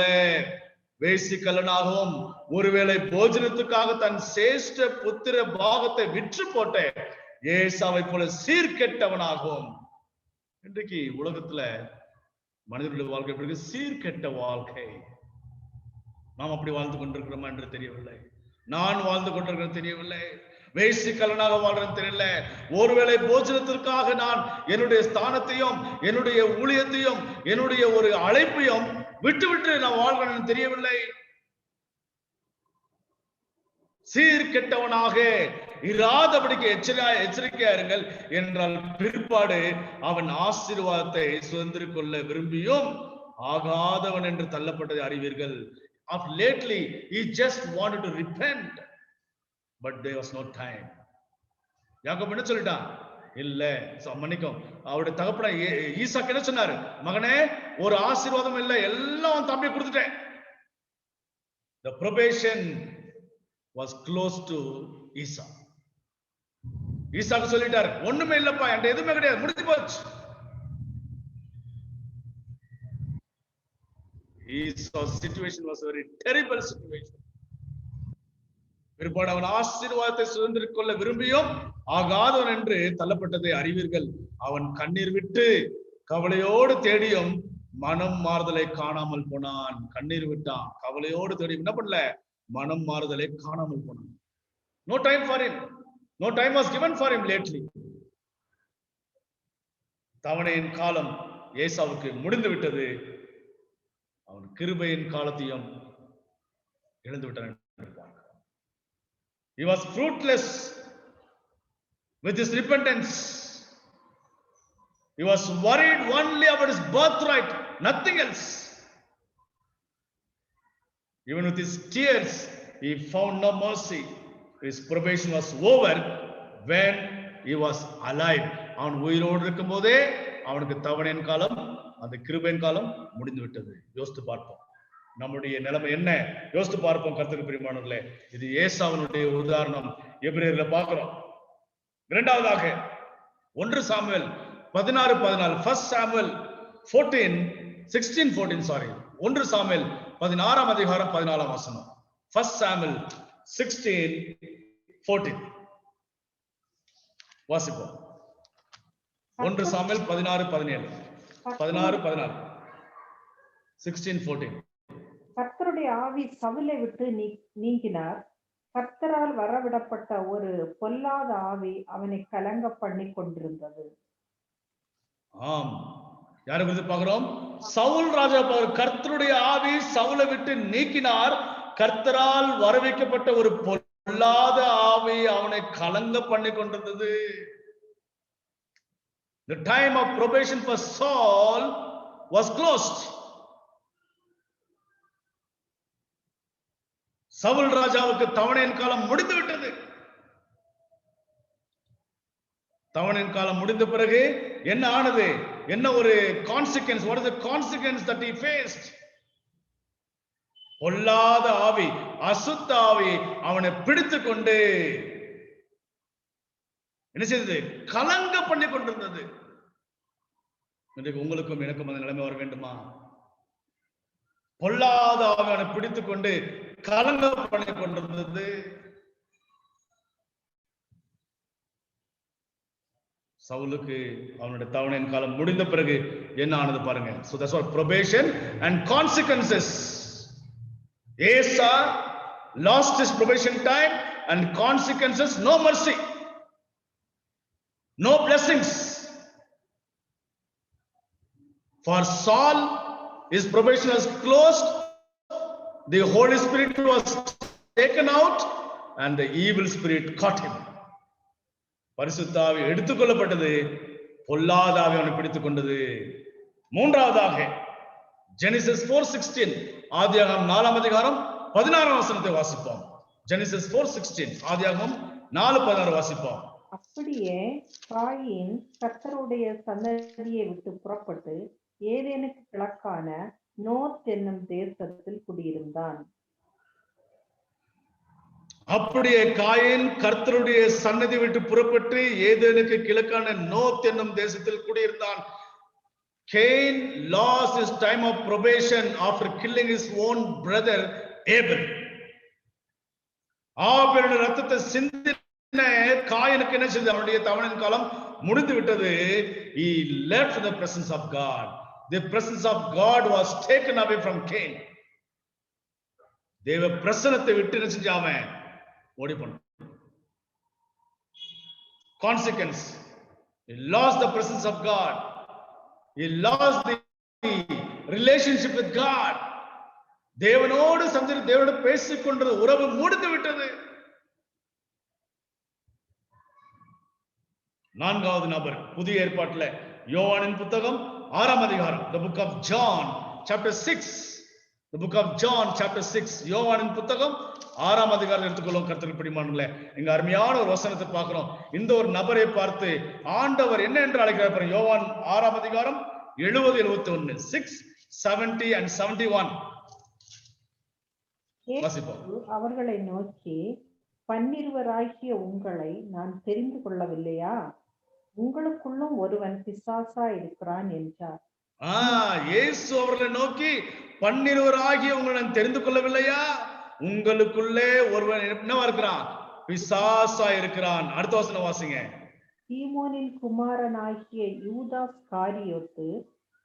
வேசிக்கல்லனாகவும் ஒருவேளை போஜனத்துக்காக தன் சேஷ்ட புத்திர பாகத்தை விற்று போட்ட ஏசாவை போல சீர்கெட்டவனாகவும். இன்றைக்கு உலகத்துல மனிதனுடைய வாழ்க்கை எப்படி இருக்கு? சீர்கெட்ட வாழ்க்கை. நாம் அப்படி வாழ்ந்து கொண்டிருக்கிறோமா என்று தெரியவில்லை. நான் வாழ்ந்து கொண்டிருக்கிறது தெரியவில்லை. வேசிக்கல்லனாக வாழ்றது தெரியல. ஒருவேளை போஜனத்திற்காக நான் என்னுடைய ஸ்தானத்தையும் என்னுடைய ஊழியத்தையும் என்னுடைய ஒரு அழைப்பையும் விட்டு நான் வாழ்கிறேன் தெரியவில்லை. சீர்கெட்டவனாக இராதபடிக்கு எச்சரிக்கையா இருங்கள். என்றால் பிற்பாடு அவன் ஆசீர்வாதத்தை சுதந்திரித்துக் கொள்ள விரும்பியும் ஆகாதவன் என்று தள்ளப்பட்டதை அறிவீர்கள். Of lately he just wanted to repent, but there was no time. யாக்கோபு என்ன சொல்லிட்டான்? இல்ல மன்னிக்கும், அவருடைய தகப்பன ஈசாக்கு என்ன சொன்னாரு? மகனே, ஒரு ஆசீர்வாதம் இல்ல, எல்லாம் தம்பி கொடுத்துட்டேன். The probation was close to ஈசா. ஈசாக்கு சொல்லிட்டாரு, ஒண்ணுமே இல்லப்பா, என்கிட்ட எதுவுமே கிடையாது, முடிஞ்சு போச்சு. Esau's situation was a very terrible situation. பிற்பாடு அவன் ஆசீர்வாதத்தை சுதந்திரித்துக் கொள்ள விரும்பியும் ஆகாதவன் என்று தள்ளப்பட்டதை அறிவீர்கள். அவன் கண்ணீர் விட்டு கவலையோடு தேடியும் மனம் மாறுதலை காணாமல் போனான். கண்ணீர் விட்டான், கவலையோடு தேடி என்ன பண்ணல? மனம் மாறுதலை காணாமல் போனான். No time for him. No time was given for him lately. தவணையின் காலம் ஏசாவுக்கு முடிந்து விட்டது. அவன் கிருபையின் காலத்தையும் இழந்து விட்டான். He was fruitless with his repentance. He was worried only about his birthright, nothing else. Even with his tears, he found no mercy. His probation was over when he was alive. அவன் உயிரோடு இருக்கும் போதே அவனுக்கு தவணையின் காலம், அந்த கிருபையின் காலம் முடிந்து விட்டது. யோசித்து பார்ப்போம் நம்முடைய நிலைமை என்ன, யோசித்து பார்ப்போம் கர்த்தருக்கு பிரியமானவர்களே. இது ஏசாவினுடைய உதாரணம் எபிரேயர்ல பார்க்கிறோம். இரண்டாவதாக 1 சாமுவேல் 16:14, 1 சாமுவேல் 16:14 1 சாமுவேல் 16ஆம் அதிகாரம் 14ஆம் வசனம். 1 சாமுவேல் 16:14 வாசிப்போம். 1 சாமுவேல் 16:17 16:14 16:14. கர்த்தருடைய ஆவி சவுலை விட்டு நீங்கினார். கர்த்தரால் வரவிடப்பட்ட ஒரு பொல்லாத ஆவி அவனை கலங்க பண்ணி கொண்டிருந்தது. ஆம், யாரை குறித்து பார்க்கிறோம்? சவுல் ராஜா. கர்த்தருடைய ஆவி சவுலை விட்டு நீக்கினார். கர்த்தரால் வரவைக்கப்பட்ட ஒரு பொல்லாத ஆவி அவனை கலங்க பண்ணி கொண்டிருந்தது. The time of probation for Saul was closed. Saul ராஜாவுக்கு தவணையின் காலம் முடிந்து விட்டது. தவணையின் காலம் முடிந்த பிறகு என்ன ஆனது? என்ன ஒரு consequence? What is the consequence that he faced? பொல்லாத ஆவி, அசுத்த ஆவி அவனை பிடித்து கொண்டு என்ன செய்தது? கலங்க பண்ணி கொண்டிருந்தது. இன்றைக்கு உங்களுக்கும் எனக்கும் அந்த நிலைமை வர வேண்டுமா? பொல்லாத ஆவி அவனை பிடித்துக் கொண்டு கலங்க பண்ணி கொண்டிருந்தது. சவுலுக்கு அவனுடைய தவணையின் காலம் முடிந்த பிறகு என்ன ஆனது பாருங்க. So that's what probation and consequences. Asa lost his probation time and consequences, no mercy, no blessings. For Saul, his probation was closed, the Holy Spirit was taken out and the evil spirit caught him. பரிசுத்த ஆவி எடுத்துக்கொள்ளப்பட்டது, பொல்லாத ஆவி அவனை பிடித்துக் கொண்டது. மூன்றாவதாக Genesis 4:16, ஆதியாகமம் 4ஆம் அதிகாரம் 16ஆம் வசனத்தை வாசிப்போம். Genesis 4:16, ஆதியாகமம் 4:16 வாசிப்போம். அப்படியே காயின் கர்த்தருடைய சன்னதியை விட்டு புறப்பட்டு ஏதேனுக்கு கிழக்கான நோத் என்னும் தேசத்தில் குடியிருந்தான். அப்படியே காயின் கர்த்தருடைய சன்னதி விட்டு புறப்பட்டு ஏதேனுக்கு கிழக்கான நோத் என்னும் தேசத்தில் குடியிருந்தான். Cain lost his time of probation after killing his own brother Abel. ஆபேலுடைய ரத்தத்தை சிந்தின காயினுக்கு என்ன செய்தது? அவனுடைய தவணையின் காலம் முடிந்து விட்டது. He left the presence of God. The presence of God was taken away from Cain. தேவ பிரசன்னத்தை விட்டு என்ன செஞ்சான்? ஓடி போனான். Consequence, he lost the presence of God. He lost the relationship with God. தேவனோடு சந்தித்து தேவனோடு பேசிக் கொண்டது உறவு முடிந்து விட்டது. நான்காவது நபர் புதிய ஏற்பாட்டில் யோவானின் புத்தகம் 6ஆம் அதிகாரம், the book of John chapter 6, the book of John chapter 6, யோவானின் புத்தகம் 6ஆம் அதிகாரம் எடுத்துக்கொள்ளும். கர்த்தருக்கு பிரியமானவர்களே, இங்க அருமையான ஒரு வசனத்தை பார்க்கிறோம். இந்த ஒரு நபரை பார்த்து ஆண்டவர் என்ன என்று அழைக்கிறார்? யோவான் 6ஆம் அதிகாரம் 70, 71, 6, 70 and 71 வாசிப்போம். அவர்களை நோக்கி, 12 உங்களை நான் தெரிந்து கொள்ளவில்லையா? உங்களுக்குள்ளும் ஒருவன் பிசாசா இருக்கிறான் என்றார். இயேசு அவர்களை நோக்கி, 12 உங்களை நான் தெரிந்து கொள்ளவில்லையா? உங்களுக்குள்ளே ஒருவன் என்னவா இருக்கிறான்? பிசாசா இருக்கிறான். அடுத்த வசனம் வாசிங்க. சீமோனின் குமாரனாகிய யூதாஸ் காரியோத்து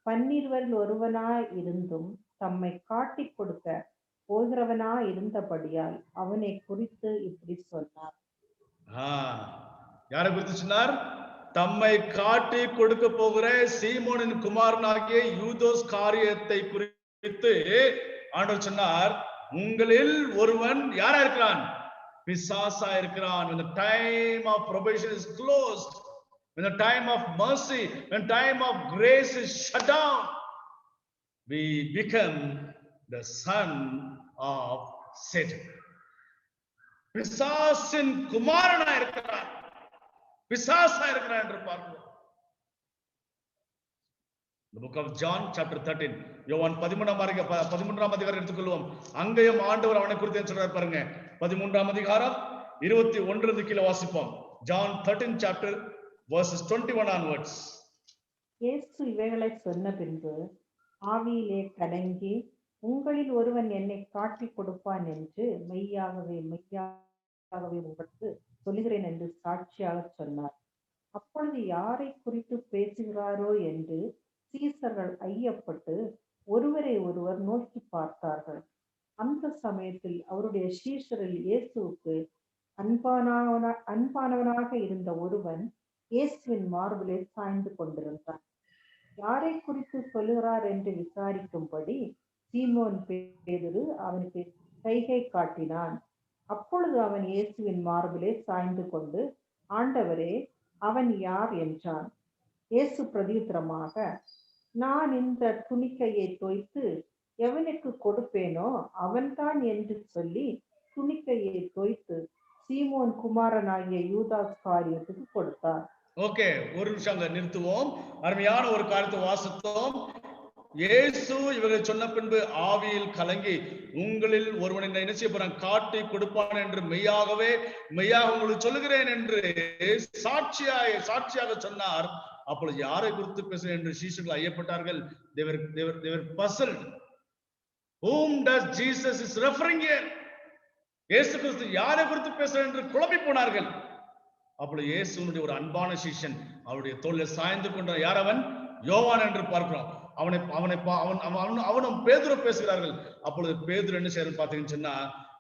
12 ஒருவனாய் இருந்தும் தம்மை காட்டிக் கொடுக்க போகிறவனா இருந்தபடியால் அவனை குறித்து இப்படி சொன்னார். யாரை குறித்து சொன்னார்? தம்மை காட்டி கொடுக்க போகிற சீமோனின் குமாரனாகிய யூதாஸ் காரியத்தை குறித்து ஆண்டவர் சொன்னார், உங்களில் ஒருவன் யாரா இருக்கிறான்? பிசாசா இருக்கிறான். When the time of probation is closed, when the time of mercy, when time of grace is shut down, we become the son of Satan. பிசாசின் குமாரனா இருக்கிறான், பிசாசா இருக்கிறான் என்று பார்க்கிறோம். The book of John chapter 13. யோவான் 13ஆம் அதிகாரம் எடுத்துக்கொள்வோம். அங்கேயும் ஆண்டவர் அவனை குறித்து என்ன சொல்றார் பாருங்க. 13ஆம் அதிகாரம் 21 கீழே வாசிப்போம். John 13 chapter verses 21 onwards. இயேசு இவைகளை சொன்ன பின்பு ஆவியிலே கலங்கி, உங்களில் ஒருவன் என்னை காட்டிக் கொடுப்பான் என்று மெய்யாகவே உங்களுக்கு சொல்லுகிறேன் என்று சாட்சியாக சொன்னார். அப்பொழுது யாரை குறித்து பேசுகிறாரோ என்று சீசர்கள் ஐயப்பட்டு ஒருவரை ஒருவர் நோக்கி பார்த்தார்கள். அந்த சமயத்தில் அவருடைய சீஷரில் இயேசுவுக்கு அன்பானவனாக இருந்த ஒருவன் இயேசுவின் மார்பிலே சாய்ந்து கொண்டிருந்தான். யாரை குறித்து சொல்லுகிறார் என்று விசாரிக்கும்படி சீமோன் பேதுரு அவனுக்கு கைகை காட்டினான். அப்பொழுது அவன் இயேசுவின் மார்பிலே சாய்ந்து கொண்டு, ஆண்டவரே, அவன் யார் என்றான். இயேசு பிரதியுத்தரமாக, நான் இந்த துணிக்கையை தோய்த்து எவனுக்கு கொடுப்பேனோ அவன்தான் என்று சொல்லி துணிக்கையை தோய்த்து சீமோன் குமாரனாகிய யூதாஸ்காரியத்துக்கு கொடுத்தார். ஓகே, ஒரு நிமிஷம் அங்க நிறுத்துவோம். அருமையான ஒரு காரியத்தை வாசித்தோம். இயேசு இவர்களை சொன்ன பின்பு ஆவியில் கலங்கி, உங்களில் ஒருவனை என்ன செய்ய போறான், காட்டி கொடுப்பான் என்று மெய்யாக உங்களுக்கு சொல்லுகிறேன் என்று சாட்சியாக சொன்னார். அப்பொழுது யாரை குறித்து பேசுகிறேன் என்று சீஷர்கள் ஐயப்பட்டார்கள். they were puzzled. Whom does Jesus is referring here? இயேசு கிறிஸ்து யாரை குறித்து பேசுகிறேன் என்று குழம்பி போனார்கள். அப்பொழுது இயேசுனுடைய ஒரு அன்பான சீஷன் அவருடைய தோளில் சாய்ந்து கொண்டார். யார் அவன்? யோவான் என்று பார்க்கிறோம். அவனும் பேதுரு பேசுகிறார்கள். அப்பொழுது பேதுரு என்ன செய்யறது பாத்தீங்கன்னு சொன்னா,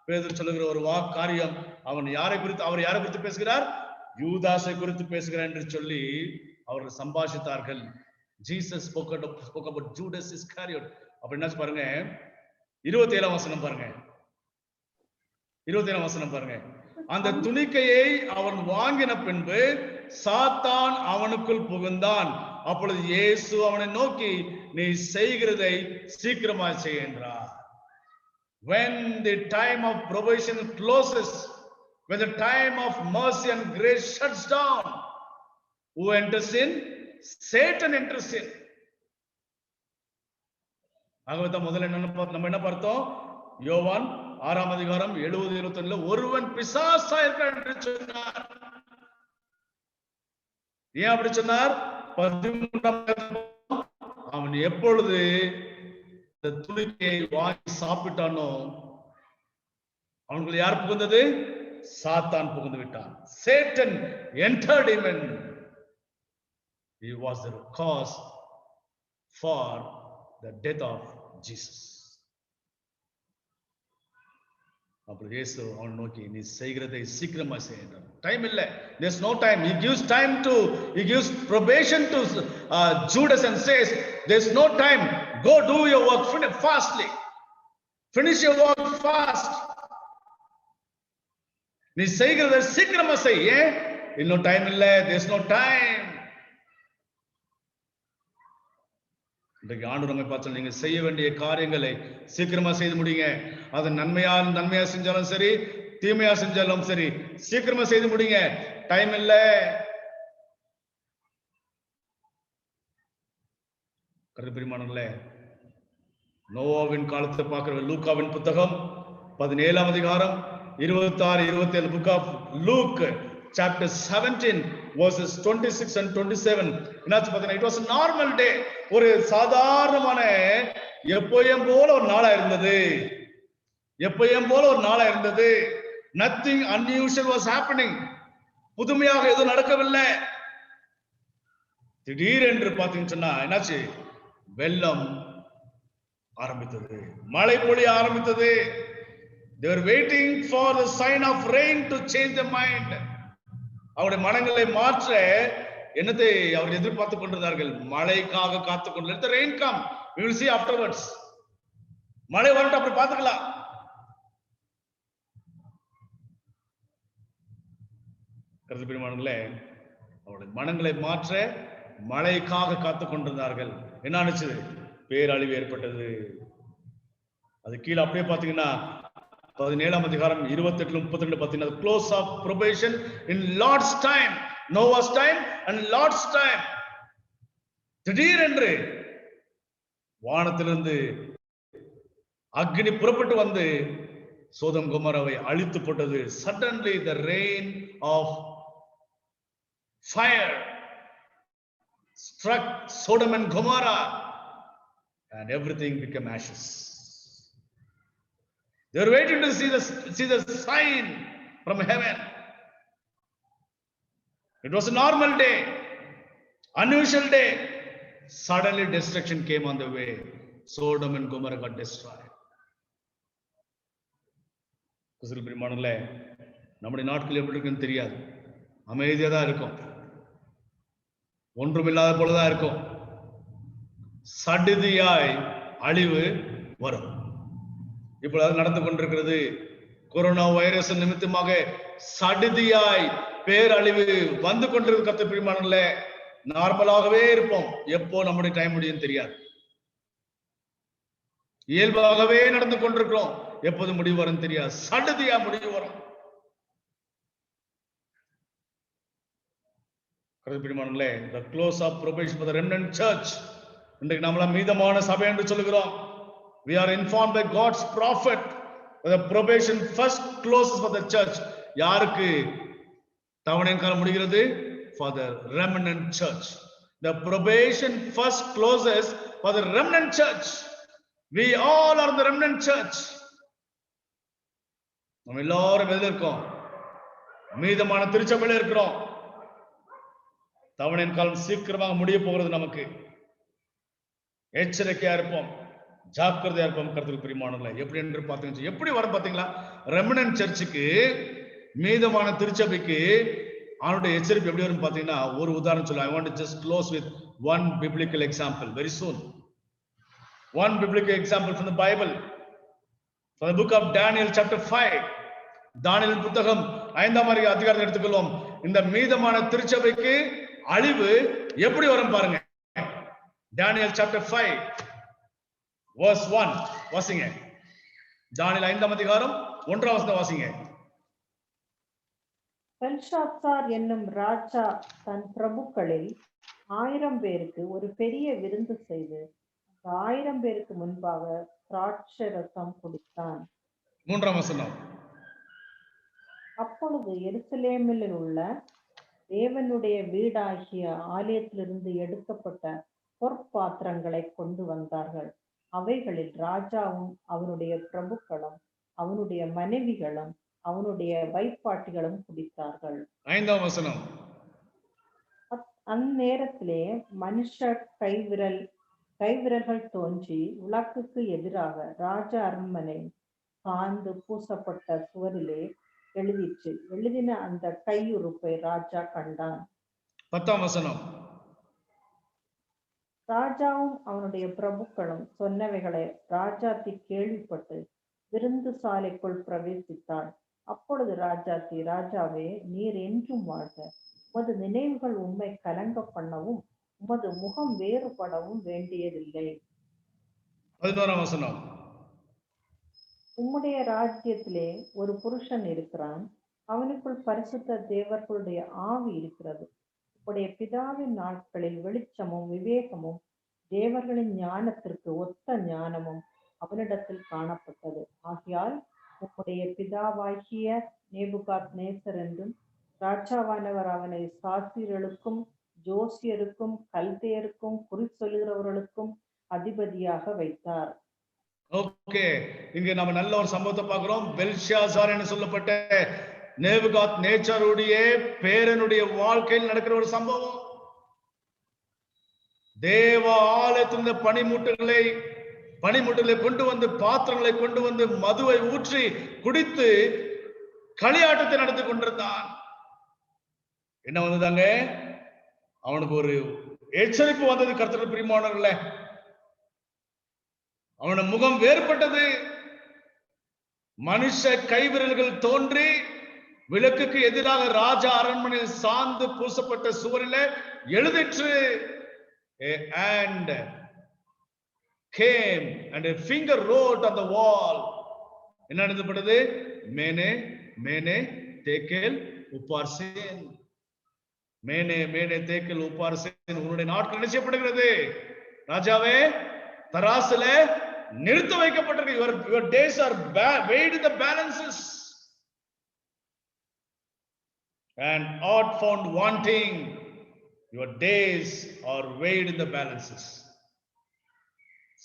பேதுரு சொல்லுகிற ஒரு காரியம், அவர் யாரை குறித்து பேசுகிறார்? யூதாசை குறித்து பேசுகிறார் என்று சொல்லி அவர்கள் சம்பாஷித்தார்கள். Jesus spoke about Judas Iscariot. அப்ப என்ன பாருங்க, 27ஆம் வசனம் பாருங்க. 27ஆம் வசனம் பாருங்க. அந்த துணிக்கையை அவன் வாங்கின பின்பு சாத்தான் அவனுக்குள் புகுந்தான். அப்பொழுது இயேசு அவனை நோக்கி, நீ செய்கிறதை சீக்கிரமாய் செய் என்றார். When the time of probation closes, when the time of mercy and grace shuts down, who enters in? Satan enters in. ஆகவே முதல்ல நம்ம என்ன பார்த்தோம்? யோவான் 6ஆம் அதிகாரம் 70-71 ஒருவன் பிசாசா இருக்கிறான் என்று சொன்னார். ஏன் அப்படி சொன்னார்? 13ஆம் அவன் எப்பொழுது இந்த துணிக்கையை வாங்கி சாப்பிட்டானோ அவனுக்கு யார் புகுந்தது? சாத்தான் புகுந்து விட்டான். Satan entered him and he was the cause for the death of Jesus. அப்பொழுது இயேசு அவனை நோக்கி, நீ செய்கிறதை சீக்கிரமா செய் என்றார். டைம் இல்ல, there's no time. He gives probation to Judas and says, there's no time, go do your work fastly, finish your work fast. நீ செய்கிறதை சீக்கிரமா செய். ஏன்? இன்னும் டைம் இல்ல, there's no time. இன்றைக்கு ஆண்டவர் நம்மை பார்த்து, நீங்க செய்ய வேண்டிய காரியங்களை சீக்கிரமா செய்து முடியுங்க. அது நன்மையா செஞ்சாலும் சரி, தீமையா செஞ்சாலும் சரி, சீக்கிரமா செய்து முடியுங்க. டைம் இல்ல. கருப்பிரிமானங்களே, நோவாவின் காலத்தை பார்க்கிற லூக்காவின் புத்தகம் 17ஆம் அதிகாரம் 26-27 book of Luke chapter 17 verses 26 and 27. என்னாச்சு பாத்தீங்கன்னா, it was a normal day. ஒரு சாதாரணமான எப்போயும் போல ஒரு நாளா இருந்தது. Nothing unusual was happening. புதுமையாக எதுவும் நடக்கவில்லை. திடீரென்று பாத்தீங்கன்னு சொன்னா என்னாச்சு? வெள்ளம் ஆரம்பித்தது, மழை பொழிய ஆரம்பித்தது. They were waiting for the sign of rain to change their mind. அவருடைய மனங்களை மாற்ற என்னத்தை அவர் எதிர்பார்த்து கொண்டிருந்தார்கள்? மழைக்காக காத்துக் கொண்டு. Let the rain come, we will see afterwards. மழை வரட்டும், அப்படி பார்த்துக்கலாம். கருத்து பெருமானங்களே, அவருடைய மனங்களை மாற்ற மழைக்காக காத்துக் கொண்டிருந்தார்கள். என்ன ஆச்சு? பேரழிவு ஏற்பட்டது. அது கீழே அப்படியே பாத்தீங்கன்னா 17ஆம் அதிகாரம் 28-32 பாத்தீங்கன்னா, close of probation in Lord's time, Noah's time and Lord's time. திடீரென்று வானத்திலிருந்து அக்னி புறப்பட்டு வந்து சோதம் கொமோராவை அழித்து போட்டது. Suddenly the rain of fire struck Sodom and Gomorrah and everything became ashes. They were waiting to see the sign from heaven. It was a normal day, unusual day. Suddenly destruction came on the way. Sodom and Gomorrah got destroyed. கிறிஸ்துவில் பிரியமானவர்களே, நம்முடைய நாட்கள் எப்படி இருக்குன்னு தெரியாது. அமைதியா தான் இருக்கும், ஒன்றுமில்லாத போலதான் இருக்கும். சடுதியாய் அழிவு வரும். இப்பொழுது நடந்து கொண்டிருக்கிறது. கொரோனா வைரஸ் நிமித்தமாக சடுதியாய் பேரழிவு வந்து கொண்டிருக்கிறது. கர்த்தருடைய பிரியமானவர்களே, நார்மலாகவே இருப்போம், எப்போ நம்முடைய டைம் முடியும் தெரியாது. இயல்பாகவே நடந்து கொண்டிருக்கிறோம், எப்போது முடிவு வரும் தெரியாது. சடுதியா முடிவு வரும். பிரியமானவர்களே, the close of probation for the remnant church. இன்றைக்கு நம்மளாம் மீதமான சபை என்று சொல்லுகிறோம். We are informed by God's prophet that the probation first closes for the church. யாருக்கு தவணையின் காலம் முடிகிறது? For the remnant church. The probation first closes for the remnant church. We all are the remnant church. நம்ம எல்லாரும் எதில் இருக்கோம்? மீதமான திருச்சபையில இருக்கிறோம். தவணையின் காலம் சீக்கிரமாக முடிய போகிறது. நமக்கு எச்சரிக்கையா இருப்போம், ஜாக்கிரதையா இருப்போம். கர்த்தருக்கு பிரியமானவர்களே, எப்படி என்று பார்த்தீங்கன்னா, எப்படி வரும் பாத்தீங்களா? ரெமனன்ட் சர்ச்சுக்கு, மீதமான திருச்சபைக்கு அவனுடைய எச்சரிப்பு எப்படி வரும் பாத்தீங்கன்னா, ஒரு உதாரணம் சொல்ல. I want to just close with one biblical example very soon. One biblical example from the Bible, from the book of Daniel chapter 5. தானியேல் புத்தகம் 5ஆம் அதிகாரத்தை எடுத்துக்கொள்வோம். இந்த மீதமான திருச்சபைக்கு அழிவு எப்படி வரும் பாருங்க. Daniel chapter 5 verse 1 வாசிங்க. தானியேல் 5ஆம் அதிகாரம் 1ஆம் வசனம் வாசிங்க. பெல்ஷாத்சார் என்னும் ராஜா தன் பிரபுக்களில் 1000 பேருக்கு ஒரு பெரிய விருந்து செய்து 1000 பேருக்கு முன்பாக திராட்சை ரசம் குடித்தான். 3ஆம் வசனம். அப்பொழுது எருசலேமில் உள்ள தேவனுடைய வீடாகிய ஆலயத்திலிருந்து எடுக்கப்பட்ட பொற்பாத்திரங்களை கொண்டு வந்தார்கள். அவைகளில் ராஜாவும் அவனுடைய பிரபுக்களும் அவனுடைய மனைவிகளும் அவனுடைய வைப்பாட்டிகளும் குடித்தார்கள். 5ஆம் வசனம். அந்நேரத்திலே மனுஷ கைவிரல்கள் தோன்றி விளக்குக்கு எதிராக ராஜ அரண்மனை சார்ந்து பூசப்பட்ட சுவரிலே எழுதிற்று. எழுதின அந்த கையுறுப்பை ராஜா கண்டான். 10ஆம் வசனம். ராஜாவும் அவனுடைய பிரபுக்களும் சொன்னவைகளை ராஜாத்தி கேள்விப்பட்டு விருந்து சாலைக்குள் பிரவேசித்தாள். அப்பொழுது ராஜாத்தி, ராஜாவே, நீர் என்றும் வாழ்க. உமது நினைவுகள் உம்மை கலங்க பண்ணவும் உமது முகம் வேறுபடவும் வேண்டியதில்லை. 11ஆம் வசனம். உம்முடைய ராஜ்யத்திலே ஒரு புருஷன் இருக்கிறான், அவனுக்குள் பரிசுத்த தேவர்களுடைய ஆவி இருக்கிறது. உம்முடைய பிதாவின் நாட்களில் வெளிச்சமும் விவேகமும் தேவர்களின் ஞானத்திற்கு ஒத்த ஞானமும் அவனிடத்தில் காணப்பட்டது. ஆகையால் உம்முடைய பிதாவாகிய நேபுகாத்நேசர் என்றும் ராஜாவானவர் அவனை சாஸ்திரர்களுக்கும் ஜோசியருக்கும் கல்தேயருக்கும் குறி சொல்லுகிறவர்களுக்கும் அதிபதியாக வைத்தார். ஓகே, இங்க நம்ம நல்ல ஒரு சம்பவத்தை பார்க்கிறோம். பெல்ஷாசார் என்று சொல்லப்பட்ட நேபுகாத்நேச்சருடைய பேரனுடைய வாழ்க்கையில் நடக்கிற ஒரு சம்பவம். தேவ ஆலயத்திலிருந்த பனிமுட்டுகளை கொண்டு வந்து, பாத்திரங்களை கொண்டு வந்து, மதுவை ஊற்றி குடித்து களியாட்டத்தை நடத்தி கொண்டிருந்தான். என்ன வந்ததாங்க? அவனுக்கு ஒரு எச்சரிப்பு வந்தது. கர்த்தருடைய பிரியமானவர்களே, அவன முகம் வேறுபட்டது. மனுஷ கைவிரல்கள் தோன்றி விளக்குக்கு எதிராக ராஜா அரண்மனையில் சார்ந்து பூசப்பட்ட சுவரில் எழுதிற்று. And came and a finger wrote on the wall. என்ன எழுதப்பட்டது? மேனே மேனே தேக்கேல் உப்பார்சேன். மேனே மேனே தேக்கேல் உப்பார்சேன். உன்னுடைய நாட்கள் நிச்சயப்படுகிறது. ராஜாவே, தராசுல நிறுத்த வைக்கப்பட்டிருக்கு. your days are weighed in the balances and ought found wanting. Your days are weighed in the balances.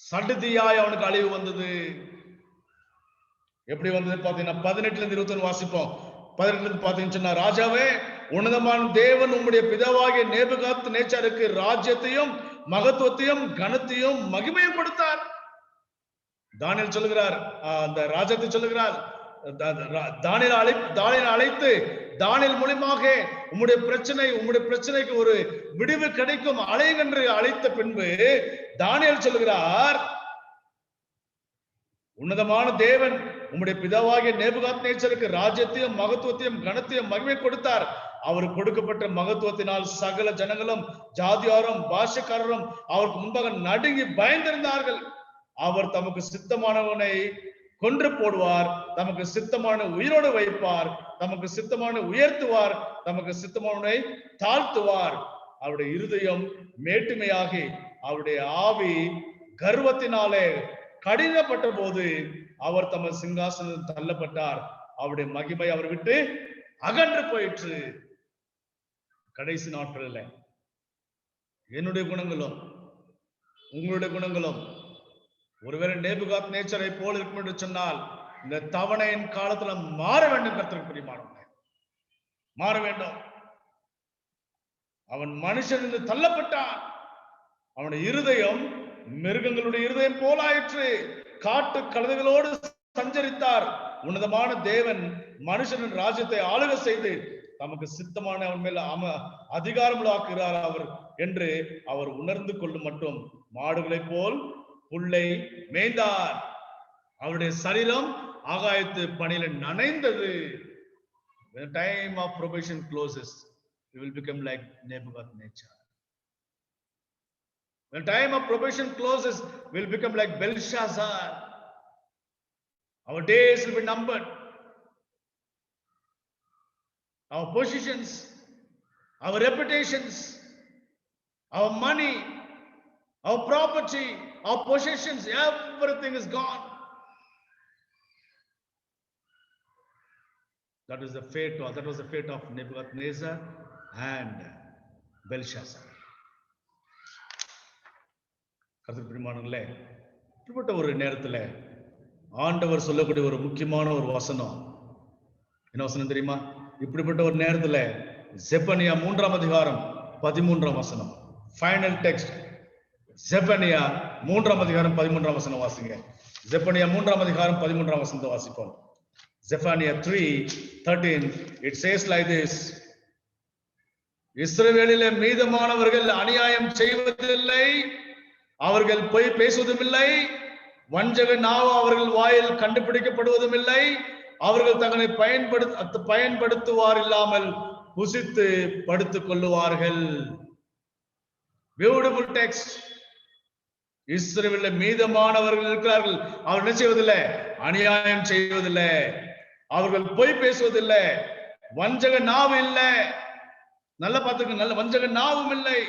சடுதியாய் அவனுக்கு அழிவு வந்தது. எப்படி வந்தது பாத்தீங்கன்னா 18-21 வாசிப்போம். 18 பாத்தீங்கன்னு சொன்னா, ராஜாவே, உன்னதமான தேவன் உம்முடைய பிதாவாகிய நேபுகாத் நேச்சாருக்கு ராஜ்யத்தையும் மகத்துவத்தையும் கனத்தையும் மகிமையும் கொடுத்தார். தானியேல் சொல்லுகிறார், அந்த ராஜ்யத்தை சொல்லுகிறார், தானியேல் அழைத்து தானியேல் மூலமாக உம்முடைய பிரச்சனைக்கு ஒரு விடிவு கிடைக்கும் அழைங்கென்று அழைத்த பின்பு தானியேல் சொல்லுகிறார், உன்னதமான தேவன் உம்முடைய பிதாவாகிய நேபுகாத் நேச்சருக்கு ராஜ்யத்தையும் மகத்துவத்தையும் கனத்தையும் மகிமை கொடுத்தார். அவருக்கு கொடுக்கப்பட்ட மகத்துவத்தினால் சகல ஜனங்களும் ஜாதியாரும் பாஷைக்காரரும் அவருக்கு முன்பாக நடுங்கி பயந்திருந்தார்கள். அவர் தமக்கு சித்தமானவனை கொன்று போடுவார், தமக்கு சித்தமான உயிரோடு வைப்பார், தமக்கு சித்தமான உயர்த்துவார், தமக்கு சித்தமானவனை தாழ்த்துவார். அவருடைய இருதயம் மேட்டுமையாகி அவருடைய ஆவி கர்வத்தினாலே கடினப்பட்ட போது அவர் தமது சிங்காசனம் தள்ளப்பட்டார். அவருடைய மகிமை அவர் விட்டு அகன்று போயிற்று. கடைசி நாட்களில் என்னுடைய குணங்களும் உங்களுடைய குணங்களும் ஒருவேளை நேபுகாத் நேச்சரை போல் இருக்கும் என்று சொன்னால், இந்த தவணையின் காலத்துல மாற வேண்டும். கர்த்தருக்கு பிரியமானவர்களே, மாற வேண்டும். அவன் மனுஷன் என்று தள்ளப்பட்டான். அவனுடைய இருதயம் மிருகங்களுடைய இருதயம் போலாயிற்று. காட்டு கழுதைகளோடு சஞ்சரித்தார். உன்னதமான தேவன் மனுஷனின் ராஜ்யத்தை ஆளுக செய்து தமக்கு சித்தமான அவன் மேல் அதிகாரம் ஆக்குகிறார் அவர் என்று அவர் உணர்ந்து கொள்ளும் மட்டும் மாடுகளை போல் புல்லை மேய்ந்தார். அவருடைய சரீரம் ஆகாயத்து பணியில நனைந்தது. When the time of probation closes, we will become like Nebuchadnezzar. When the time of probation closes, we will become like Belshazzar. Our days will be numbered. Our positions, our reputations, our money, our property, our possessions, everything is gone. That was the fate of Nebuchadnezzar and Belshazzar. கர்த்தருக்கு பிரியமானவர்களே, இப்படிப்பட்ட ஒரு நேரத்துல ஆண்டவர் சொல்லக்கூடிய ஒரு முக்கியமான ஒரு வசனம் என்ன வசனம் தெரியுமா? இப்படிப்பட்ட ஒரு நேரத்துல செப்பனியா 3ஆம் அதிகாரம் 13ஆம் வசனம், ஃபைனல் டெக்ஸ்ட். செப்பனியா 3ஆம் அதிகாரம் 13ஆம் வசனம் வாசிங்க. செப்பனியா 3ஆம் அதிகாரம் 13ஆம் வசனத்தை வாசிப்போம். Zephaniah 3:13, it says like this: இஸ்ரவேலிலே மீதமானவர்கள் அநியாயம் செய்வதில்லை, அவர்கள் பொய் பேசுவதும் இல்லை, வஞ்சக நாவு அவர்கள் வாயில் கண்டுபிடிக்கப்படுவதும் இல்லை, அவர்கள் தங்களை பயன்படுத்துவார் இல்லாமல் புசித்து படுத்துக் கொள்ளுவார்கள். Beautiful text. இஸ்ரவேலில் மீதமானவர்கள் இருக்கிறார்கள், அவர் என்ன செய்வதில்லை? அநியாயம் செய்வதில்லை, அவர்கள் பொய் பேசுவதில்லை, வஞ்சக நாவு இல்லை. நல்ல பார்த்துக்க, நல்ல வஞ்சக நாவும் இல்லை.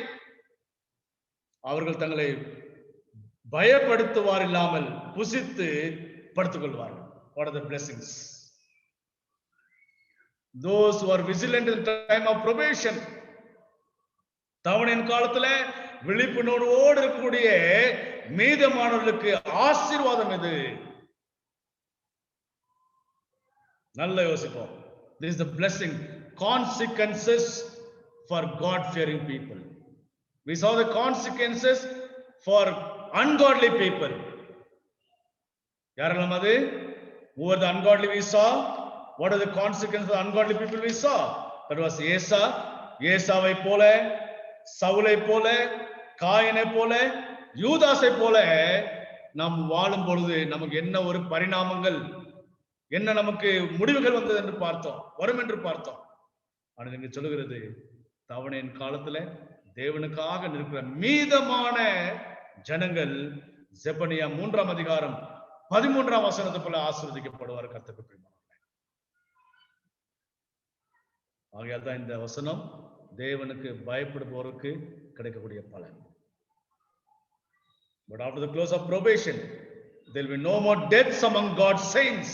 அவர்கள் தங்களை பயப்படுத்துவார் இல்லாமல் புசித்து படுத்துக் கொள்வார்கள். What are the blessings? Those who are vigilant in the time of probation. தவணையின் காலத்துல விழிப்புணர்வோடு இருக்கக்கூடிய மீதமானவர்களுக்கு ஆசீர்வாதம் இது. நல்ல யோசிப்போம். This is the blessing, consequences for God fearing people. We saw the consequences for ungodly people. யாரெல்லாம் அது? Who are the ungodly we saw? What are the consequences of ungodly people we saw? That was ஏசாவை போல, சவுலை போல, காயினை போல, யூதாசை போல நாம் வாழும் பொழுது நமக்கு என்ன ஒரு பரிணாமங்கள், என்ன நமக்கு முடிவுகள் வந்தது என்று பார்த்தோம், வரும் என்று பார்த்தோம். ஆனால் நீங்க சொல்லுகிறது, தவணையின் காலத்துல தேவனுக்காக நிற்கிற மீதமான ஜனங்கள் செப்பனியா 3ஆம் அதிகாரம் 13ஆம் வசனத்தை போல ஆசீர்வதிக்கப்படுவார். கர்த்தருக்கு பிரியமானவர்களே, ஆகையால் தான் இந்த வசனம் தேவனுக்கு பயப்படுபவருக்கு கிடைக்கக்கூடிய பலன். But after the close of probation, there will be no more deaths among God's saints.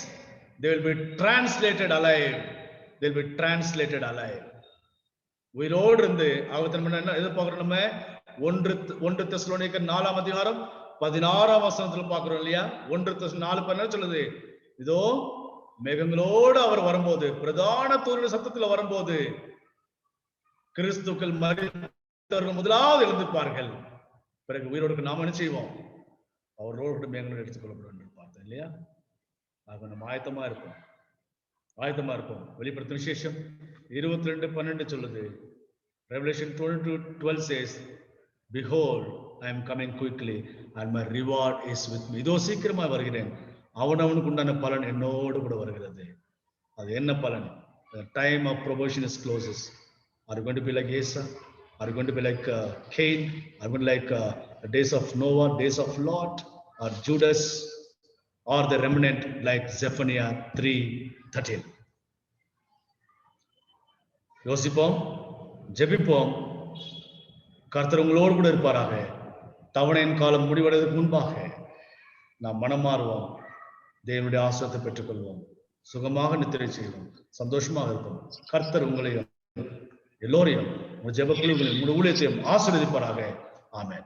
They will be translated alive. They will be translated alive. உயிரோடு இருந்து ஆகத்தன் என்ன எதிர்பார்க்கிறோம்? நம்ம 1 தெசலோனிக்கர் 4ஆம் அதிகாரம் 16ஆம் வசனத்துல பார்க்கிறோம் இல்லையா? 1 தெசலோனிக்கர் 4:12 சொல்லுது, இதோ மேகங்களோடு அவர் வரும்போது, பிரதான தூதனுடைய சத்தத்துல வரும்போது, கிறிஸ்துக்கள் மரித்தவர்கள் முதலாவது எழுந்திருப்பார்கள். பிறகு உயிரோடு நாம் என்ன செய்வோம்? அவர்களோடு மேகங்களோடு எடுத்துக்கொள்ளப்படும் என்று பார்த்தோம் இல்லையா? ஆக நம்ம ஆயத்தமா இருப்போம், ஆயத்தமா இருப்போம். வெளிப்படுத்தும் விசேஷம் 22:12 சொல்லுது, Revelation 22:12 says, behold, I am coming quickly and my reward is with me. இதோ சீக்கிரமா வருகிறேன், அவனவனுக்கு உண்டான பலன் என்னோடு கூட வருகிறது. அது என்ன பலன்? The time of probation is closes. Are you going to be like Asa? Are you going to be like Cain? Are you going to be like the days of Noah, days of Lot, or Judas, or the remnant like Zephaniah 3:13? யோசிப்போம், ஜெபிப்போம். கர்த்தர் உங்களோடு கூட இருப்பாராக. தவணையின் காலம் முடிவடைவதற்கு முன்பாக நாம் மனம் மாறுவோம், தேவனுடைய ஆசீர்வாதத்தை பெற்றுக்கொள்வோம், சுகமாக நித்திரை செய்வோம், சந்தோஷமாக இருப்போம். கர்த்தர் உங்களையும் எல்லோரையும் உங்கள் ஜெப குழுவிலும் உங்களுடைய ஊழியத்தையும் ஆசீர்வதிப்பாராக. ஆமென்.